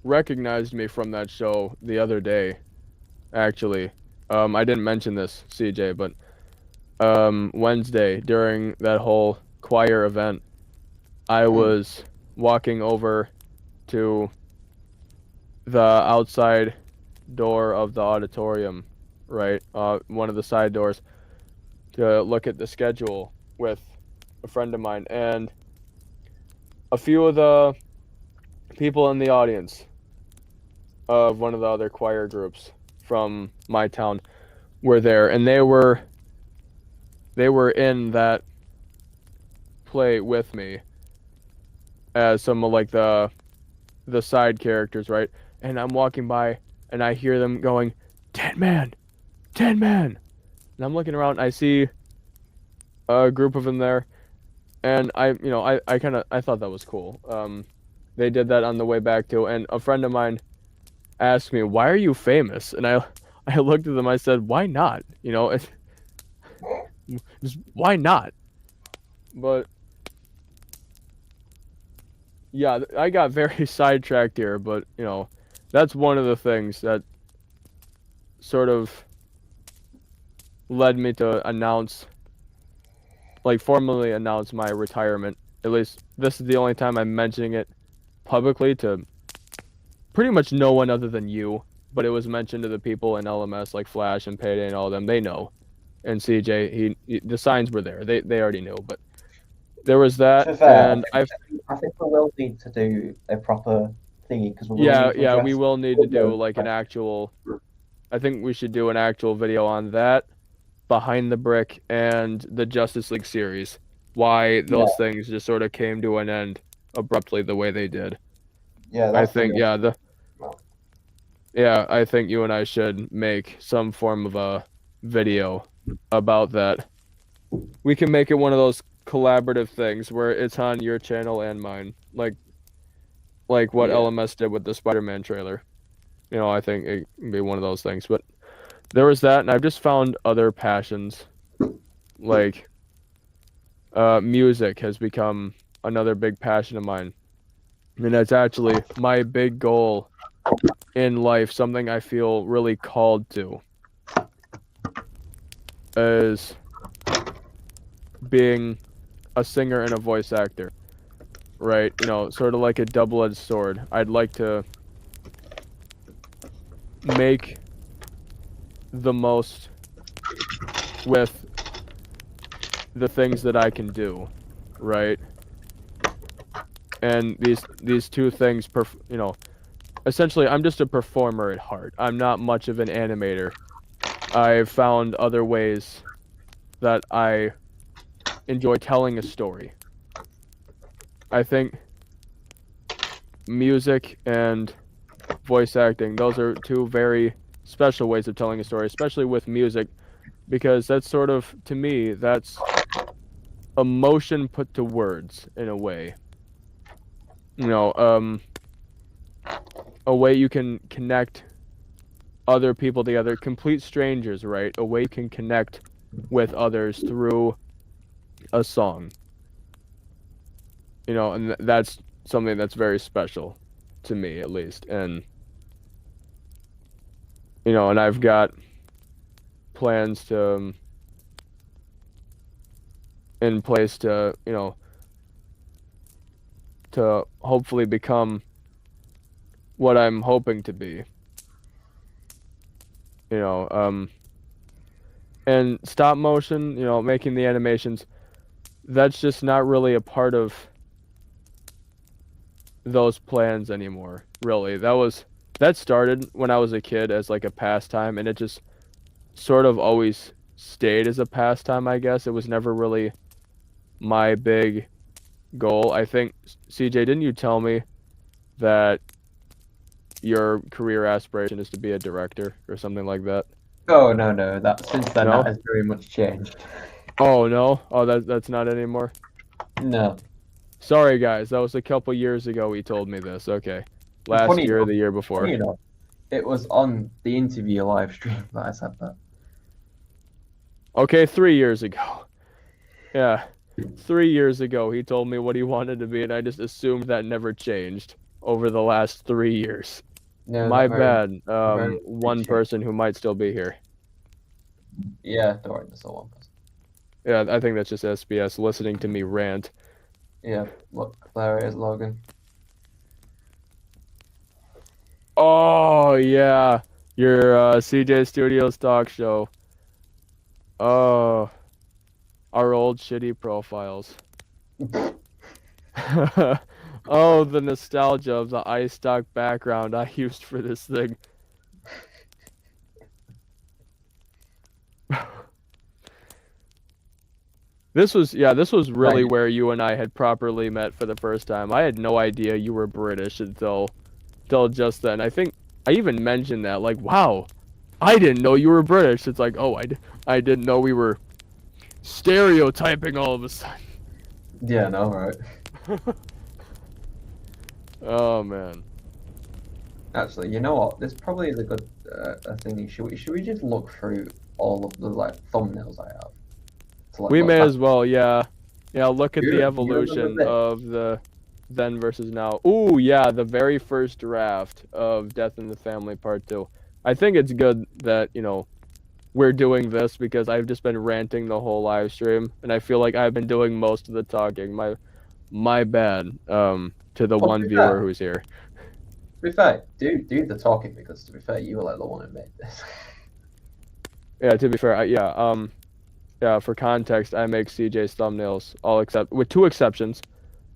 recognized me from that show the other day, actually. I didn't mention this, CJ, but Wednesday, during that whole choir event, I was walking over to the outside door of the auditorium, right? One of the side doors, to look at the schedule with a friend of mine, and a few of the people in the audience of one of the other choir groups from my town were there, and they were in that play with me as some of like the side characters, right? And I'm walking by and I hear them going, "Tin Man, Tin Man," and I'm looking around. I see a group of them there, and I thought that was cool. They did that on the way back too, and a friend of mine asked me, "Why are you famous?" And I looked at them. I said, "Why not? Just why not?" But yeah, I got very sidetracked here, but that's one of the things that sort of led me to formally announce my retirement. At least this is the only time I'm mentioning it publicly to pretty much no one other than you, but it was mentioned to the people in LMS like Flash and Payday and all of them. They know. And CJ, the signs were there. They already knew, but there was that, and I think we will need to do a proper thingy because we will need to do like an actual. I think we should do an actual video on that, Behind the Brick, and the Justice League series. Why those things just sort of came to an end abruptly the way they did. Yeah, I think I think you and I should make some form of a video about that. we can make it one of those collaborative things where it's on your channel and mine, like what Yeah. LMS did with the Spider-Man trailer. You know, I think it can be one of those things. But there was that, and I've just found other passions, like music has become another big passion of mine, and that's actually my big goal in life. Something I feel really called to is being a singer and a voice actor, right? You know, sort of like a double-edged sword. I'd like to make the most with the things that I can do, right? And these two things, you know, essentially I'm just a performer at heart. I'm not much of an animator. I've found other ways that I enjoy telling a story. I think music and voice acting, those are two very special ways of telling a story, especially with music, because that's sort of, to me, that's emotion put to words in a way. You know, a way you can connect other people together, complete strangers, right? A way you can connect with others through a song. You know, and that's something that's very special to me, at least. And, you know, and I've got plans to, in place to, you know, to hopefully become what I'm hoping to be. You know, and stop motion, you know, making the animations, that's just not really a part of those plans anymore, really. That started when I was a kid as like a pastime, and it just sort of always stayed as a pastime, I guess. It was never really my big goal. I think, CJ, didn't you tell me that your career aspiration is to be a director or something like that? Oh no, that since then No? that has very much changed. Oh, no? Oh, that's not anymore? No. Sorry, guys. That was a couple years ago he told me this. Okay. Last Funny year or enough- the year before. Funny enough, it was on the interview live stream that I said that. Okay, 3 years ago. Yeah. 3 years ago he told me what he wanted to be, and I just assumed that never changed over the last 3 years. No, My that very- bad. very One big person who might still be here. Yeah, don't worry, there's still one person. Yeah, I think that's just SBS listening to me rant. Yeah, look, there it is, Logan. Oh, yeah. Your CJ Studios talk show. Oh, our old shitty profiles. Oh, the nostalgia of the iStock background I used for this thing. This was really Right. where you and I had properly met for the first time. I had no idea you were British until just then. I think I even mentioned that, like, wow, I didn't know you were British. It's like, oh, I didn't know we were stereotyping all of a sudden. Yeah, no, right. Oh, man. Actually, you know what? This probably is a good thing. Should we just look through all of the like thumbnails I have? To, like, We look may back- as well, yeah. Yeah, look at You- the you evolution remember that? of the then versus now. Ooh, yeah, the very first draft of Death in the Family Part 2. I think it's good that, you know, we're doing this because I've just been ranting the whole live stream, and I feel like I've been doing most of the talking. My bad, to the Well, one to be viewer fair- who's here. To be fair, do the talking because to be fair, you were like the one who made this. Yeah, to be fair, yeah, for context, I make CJ's thumbnails, with two exceptions.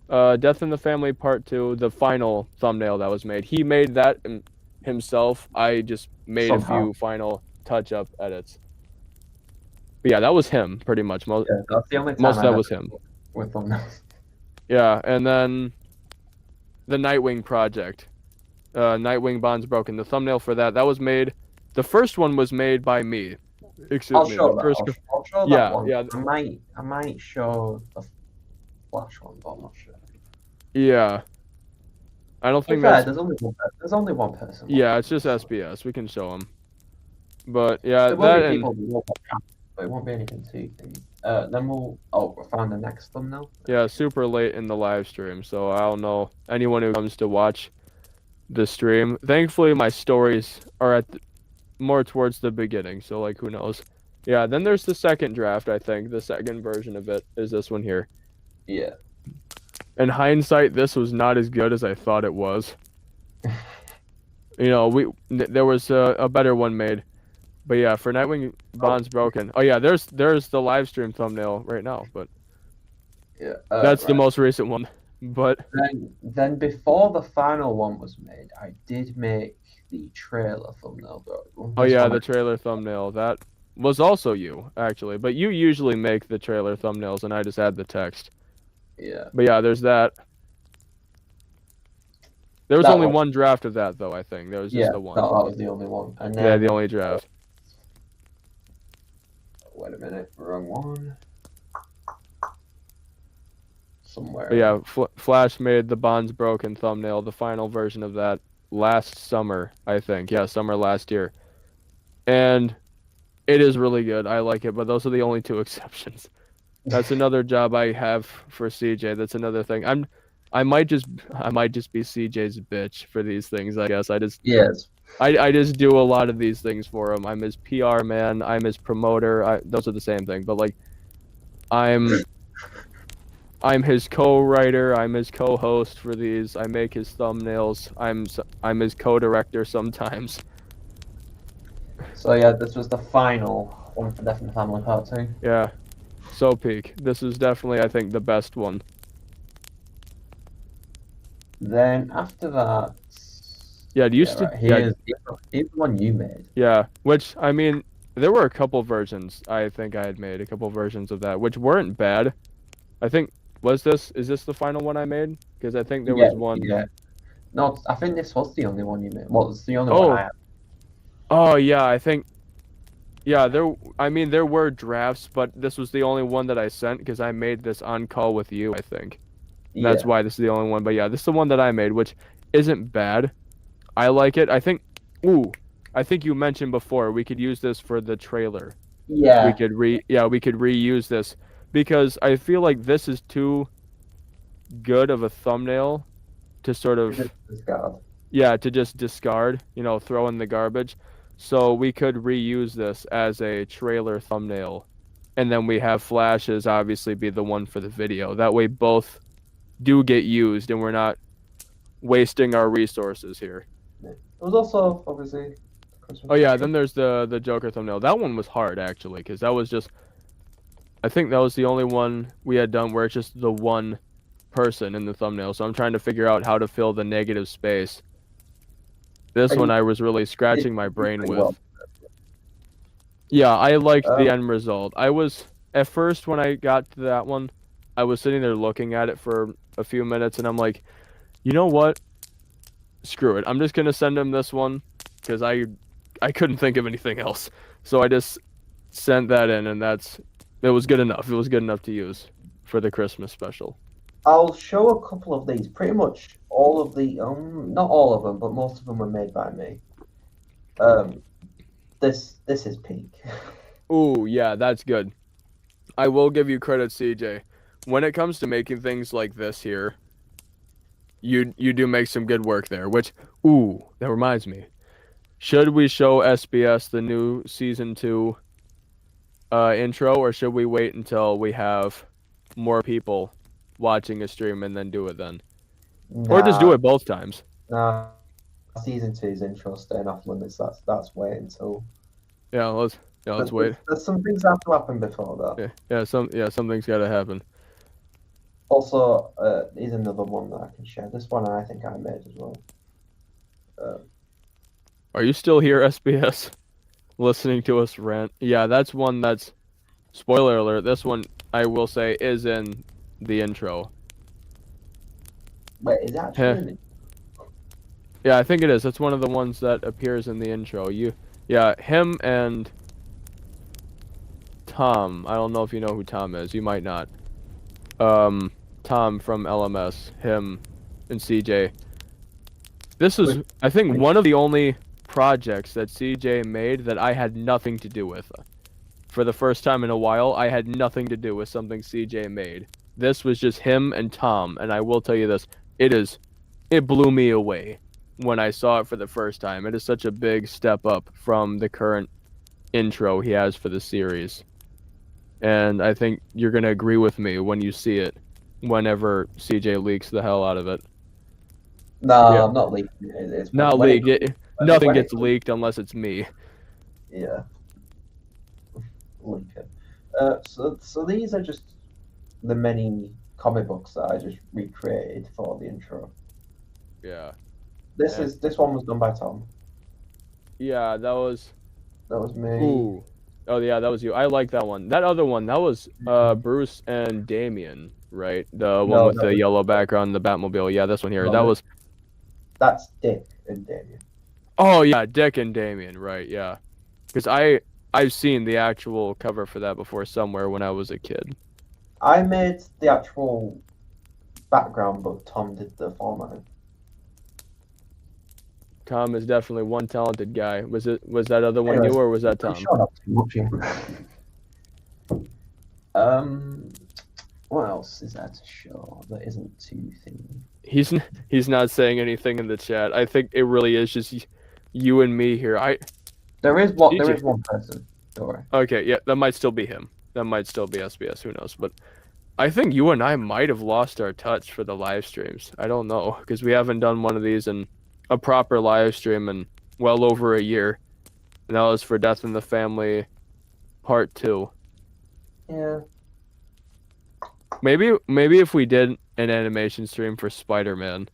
Death in the Family Part 2, the final thumbnail that was made. He made that himself. I just made a Somehow. few final touch-up edits. But yeah, that was him, pretty much. Yeah, that's the only time Most of I've that ever was him. with thumbnails. Yeah, and then the Nightwing project. Nightwing Bonds Broken. The thumbnail for that was made. The first one was made by me. Excuse I'll me. show The that. first. I'll show Yeah, that one. yeah. I might show the Flash one, but I'm not sure. Yeah. I don't To be think fair, that's. there's only one person. Yeah, it's just SBS. We can show them. But yeah, There will that be and people who will watch, but it won't be anything too thingy. Then we'll find the next thumbnail. yeah, super late in the live stream, so I don't know anyone who comes to watch the stream. Thankfully, my stories are more towards the beginning, so like who knows. Yeah, then there's the second draft. I think the second version of it is this one here. Yeah. In hindsight, this was not as good as I thought it was. You know, there was a better one made. But yeah, for Nightwing Bonds Broken. Oh yeah, there's the live stream thumbnail right now, but Yeah. that's the right. most recent one. But Then before the final one was made, I did make the trailer thumbnail. oh yeah, the trailer thumbnail. That was also you, actually. But you usually make the trailer thumbnails and I just add the text. Yeah. But yeah, there's that. There was That only one. one draft of that though, I think. There was just the one. that was the only one. And Yeah, then, the only draft. wait a minute, wrong one. Somewhere. But yeah, Flash made the Bonds Broken thumbnail, the final version of that last summer, I think. Yeah, summer last year. And it is really good. I like it, but those are the only two exceptions. That's another job I have for CJ. That's another thing. I might just be CJ's bitch for these things, I guess. Yes. I just do a lot of these things for him. I'm his PR man, I'm his promoter. Those are the same thing, but like I'm his co-writer, I'm his co-host for these. I make his thumbnails. I'm his co-director sometimes. So yeah, this was the final one for Death in the Family Part 2. Yeah. So peak. This is definitely, I think, the best one. Then after that, Yeah, here's the one you made. Yeah, which I mean, there were a couple versions. I think I had made a couple versions of that, which weren't bad. I think is this the final one I made? Because I think there was one. Yeah. No, I think this was the only one you made. Well, it's the only one I had. Oh yeah, I think. Yeah, there were drafts, but this was the only one that I sent because I made this on call with you, I think. And that's why this is the only one. But yeah, this is the one that I made, which isn't bad. I like it. I think you mentioned before we could use this for the trailer. Yeah. We could reuse this because I feel like this is too good of a thumbnail to sort of to just discard, throw in the garbage. So we could reuse this as a trailer thumbnail, and then we have Flashes obviously be the one for the video. That way both do get used and we're not wasting our resources here. It was also obviously Christmas. Oh yeah, then there's the Joker thumbnail. That one was hard actually, because that was just, I think that was the only one we had done where it's just the one person in the thumbnail. So I'm trying to figure out how to fill the negative space. This one I was really scratching my brain with. Well. Yeah, I liked the end result. I was, at first when I got to that one, I was sitting there looking at it for a few minutes and I'm like, you know what? Screw it. I'm just going to send him this one because I couldn't think of anything else. So I just sent that in and it was good enough. It was good enough to use for the Christmas special. I'll show a couple of these. Pretty much all of the, not all of them, but most of them were made by me. This is peak. Ooh, yeah, that's good. I will give you credit, CJ. When it comes to making things like this here, you do make some good work there, which, that reminds me. Should we show SBS the new Season 2 intro, or should we wait until we have more people watching a stream and then do it then? Or just do it both times? Nah, Season 2's intro staying off limits. That's wait until... Yeah, let's wait. There's some things that have to happen before that. Something's got to happen. Also, here's another one that I can share. This one I think I made as well. Are you still here, SBS? Listening to us rant? Yeah, that's one that's... Spoiler alert, this one, I will say, is in the intro. Wait, is that actually... Yeah, I think it is. It's one of the ones that appears in the intro. Him and Tom. I don't know if you know who Tom is. You might not. Tom from LMS, him, and CJ. This is, I think, one of the only projects that CJ made that I had nothing to do with. For the first time in a while, I had nothing to do with something CJ made. This was just him and Tom, and I will tell you this, it blew me away when I saw it for the first time. It is such a big step up from the current intro he has for the series. And I think you're going to agree with me when you see it, whenever CJ leaks the hell out of it. No, Yeah. I'm not leaking it. It's Not when leaked. Nothing gets leaked unless it's me. Yeah. Leak it. So these are just the many comic books that I just recreated for the intro. Yeah. This one was done by Tom. Yeah, that was me. Ooh. Oh yeah, that was you. I like that one. That other one, that was Bruce and Damien, right? The one with the yellow background, the Batmobile. Yeah, this one here. That's Dick and Damien. Oh yeah, Dick and Damien, right? Yeah. Because I've seen the actual cover for that before somewhere when I was a kid. I made the actual background, but Tom did the formatting. Tom is definitely one talented guy. Was that other one you, or was that Tom? Shut up too much here. What else is there to show that isn't too thingy? He's not saying anything in the chat. I think it really is just you and me here. There is one person. Don't worry. Okay, yeah, that might still be him. That might still be SBS. Who knows? But I think you and I might have lost our touch for the live streams. I don't know, because we haven't done one of these in a proper live stream in well over a year. And that was for Death in the Family Part 2. Yeah. Maybe if we did an animation stream for Spider-Man,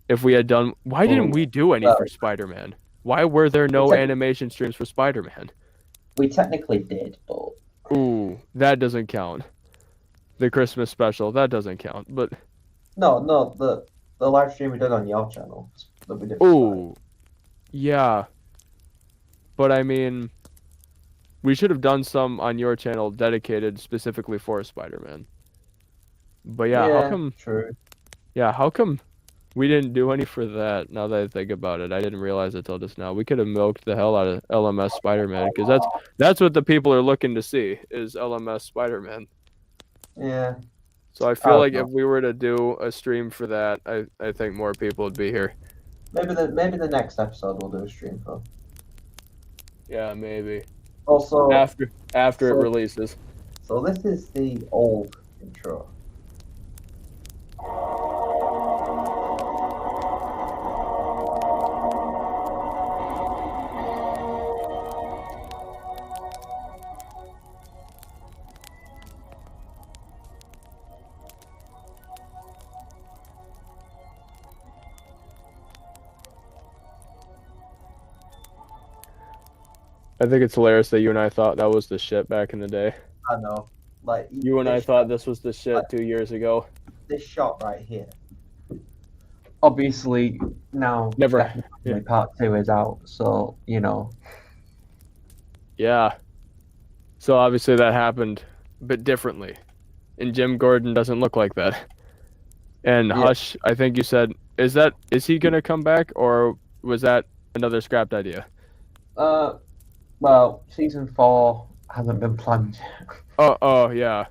if we had done... Why didn't we do any for Spider-Man? Why were there no animation streams for Spider-Man? We technically did, but... Ooh, that doesn't count. The Christmas special, that doesn't count, but... No, the live stream we did on your channel. That we did. Ooh, yeah. But I mean, we should have done some on your channel dedicated specifically for Spider-Man. But yeah, how come... True. Yeah, how come we didn't do any for that? Now that I think about it, I didn't realize it till just now. We could have milked the hell out of LMS Spider-Man, because that's what the people are looking to see, is LMS Spider-Man. Yeah. So I feel like if we were to do a stream for that, I think more people would be here. Maybe the next episode we'll do a stream for. Yeah, maybe. Also, after it releases. So this is the old intro. I think it's hilarious that you and I thought that was the shit back in the day. I know. Like you and I thought this was the shit 2 years ago. This shot right here. Obviously, now part 2 is out, so you know. Yeah. So obviously that happened a bit differently, and Jim Gordon doesn't look like that. And Hush, I think you said, is he gonna come back, or was that another scrapped idea? Well, season 4 hasn't been planned. Oh yeah,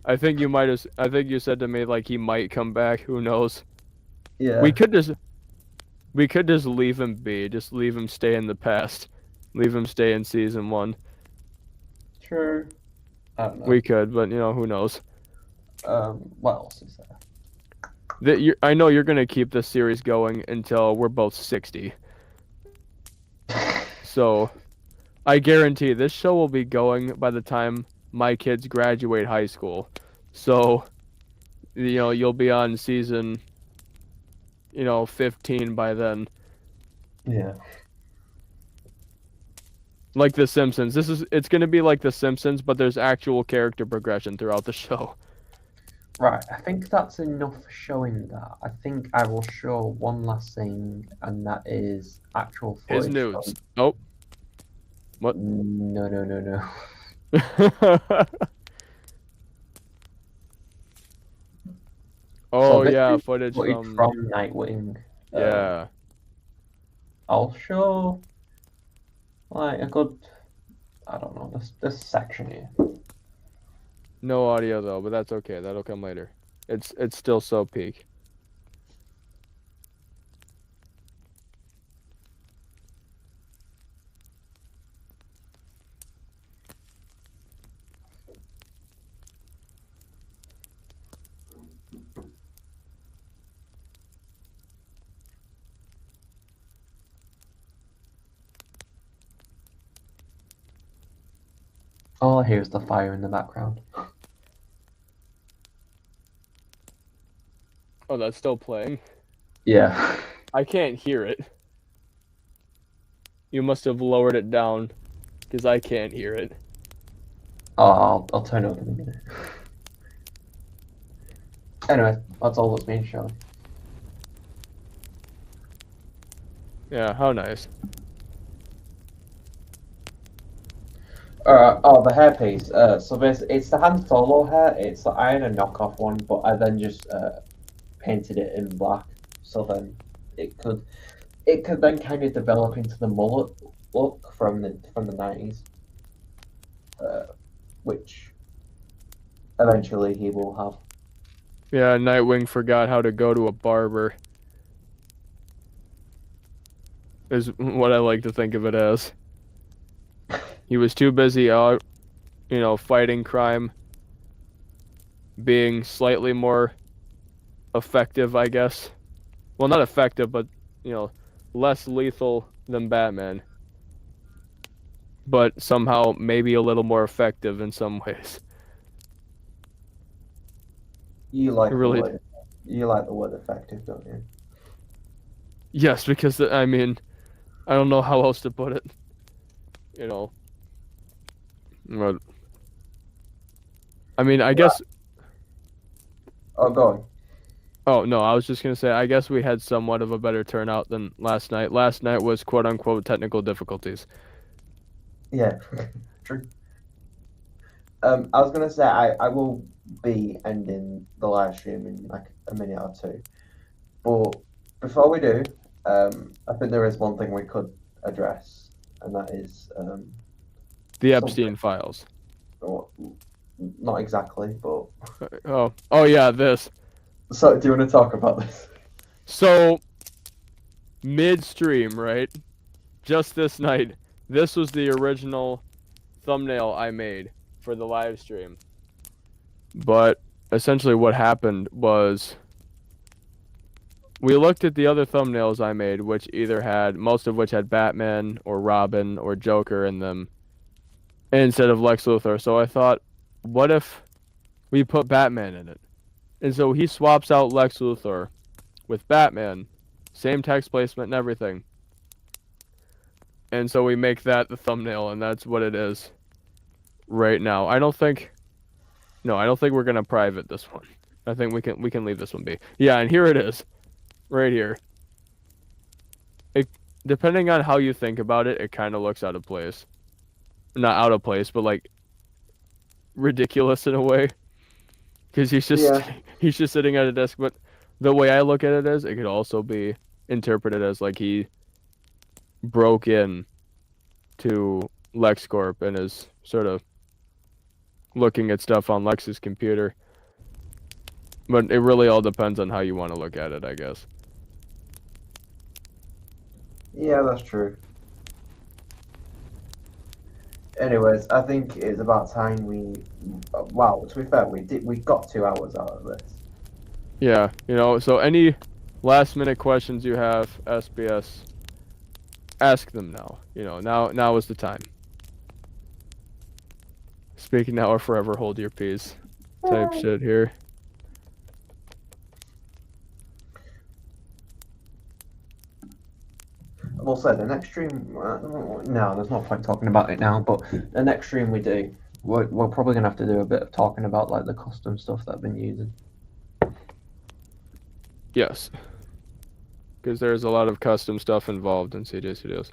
I think you might have. I think you said to me like he might come back. Who knows? Yeah. We could just leave him be. Just leave him stay in the past. Leave him stay in season 1. True. I don't know. We could, but you know, who knows? What else is there? I know you're gonna keep this series going until we're both 60. So, I guarantee this show will be going by the time my kids graduate high school. So, you know, you'll be on season, 15 by then. Yeah. Like The Simpsons. It's going to be like The Simpsons, but there's actual character progression throughout the show. Right, I think that's enough showing that. I think I will show one last thing, and that is actual footage. His nudes. Oh. What? No. Oh So this yeah, is footage footage from from Nightwing. yeah. I'll show like a good, I don't know, this section here. No audio though, but that's okay. That'll come later. It's still so peak. Oh, here's the fire in the background. Oh, that's still playing. Yeah. I can't hear it. You must have lowered it down, because I can't hear it. Oh, I'll turn it up in a minute. Anyway, that's all that's being shown. Yeah, how nice. Oh, the hairpiece. So basically, it's the Han Solo hair. I had a knockoff one, but I then just painted it in black. So then it could then kind of develop into the mullet look from the 90s, which eventually he will have. Yeah, Nightwing forgot how to go to a barber. Is what I like to think of it as. He was too busy out, fighting crime, being slightly more effective, I guess. Well, not effective, but, less lethal than Batman. But somehow maybe a little more effective in some ways. You like Really- the word effective, don't you? Yes, because, I mean, I don't know how else to put it. But, I mean, I guess... Oh, go on. Oh, no, I was just going to say, I guess we had somewhat of a better turnout than last night. Last night was quote-unquote technical difficulties. Yeah, true. I was gonna say I will be ending the live stream in like a minute or two, but before we do, I think there is one thing we could address, and that is The Epstein files. not exactly, but Oh yeah, this. so do you want to talk about this? So, midstream, right? Just this night, this was the original thumbnail I made for the live stream. But essentially what happened was we looked at the other thumbnails I made, most of which had Batman or Robin or Joker in them instead of Lex Luthor. So I thought, what if we put Batman in it? And so he swaps out Lex Luthor with Batman, same text placement and everything. And so we make that the thumbnail, and that's what it is right now. I don't think we're gonna private this one. I think we can leave this one be. Yeah, and here it is, right here. Depending on how you think about it, it kind of looks out of place. Not out of place, but like ridiculous in a way. Because he's just sitting at a desk. But the way I look at it is, it could also be interpreted as like he broke in to LexCorp and is sort of looking at stuff on Lex's computer. But it really all depends on how you want to look at it, I guess. Yeah, that's true. Anyways, I think it's about time wow, to be fair, we got 2 hours out of this. Yeah, so any last minute questions you have, SBS, ask them now. Now is the time. Speaking now or forever hold your peace type shit here. We'll say the next stream. No, there's no point talking about it now. But the next stream we do, we're probably gonna have to do a bit of talking about like the custom stuff that I've been using. Yes, because there's a lot of custom stuff involved in CJ Studios.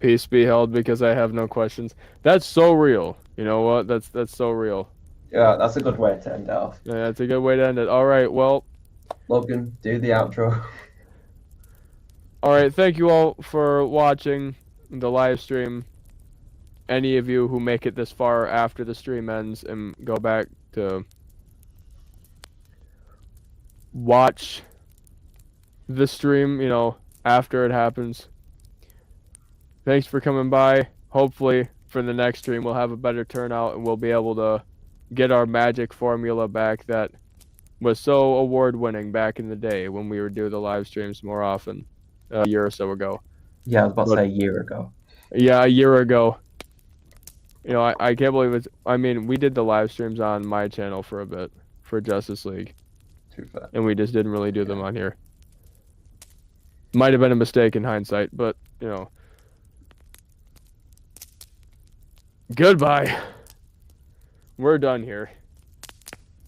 Peace be held because I have no questions. That's so real. You know what? That's so real. Yeah, that's a good way to end it off. Yeah, that's a good way to end it. All right, well. Logan, do the outro. All right, thank you all for watching the live stream. Any of you who make it this far after the stream ends and go back to watch the stream, you know, after it happens. Thanks for coming by. Hopefully for the next stream we'll have a better turnout and we'll be able to get our magic formula back that was so award-winning back in the day when we would do the live streams more often, a year or so ago. Yeah, I was about to say a year ago. Yeah, a year ago. You know, I can't believe it's... I mean, we did the live streams on my channel for a bit, for Justice League. Too fair. And we just didn't really do them on here. Might have been a mistake in hindsight, but, you know. Goodbye. We're done here.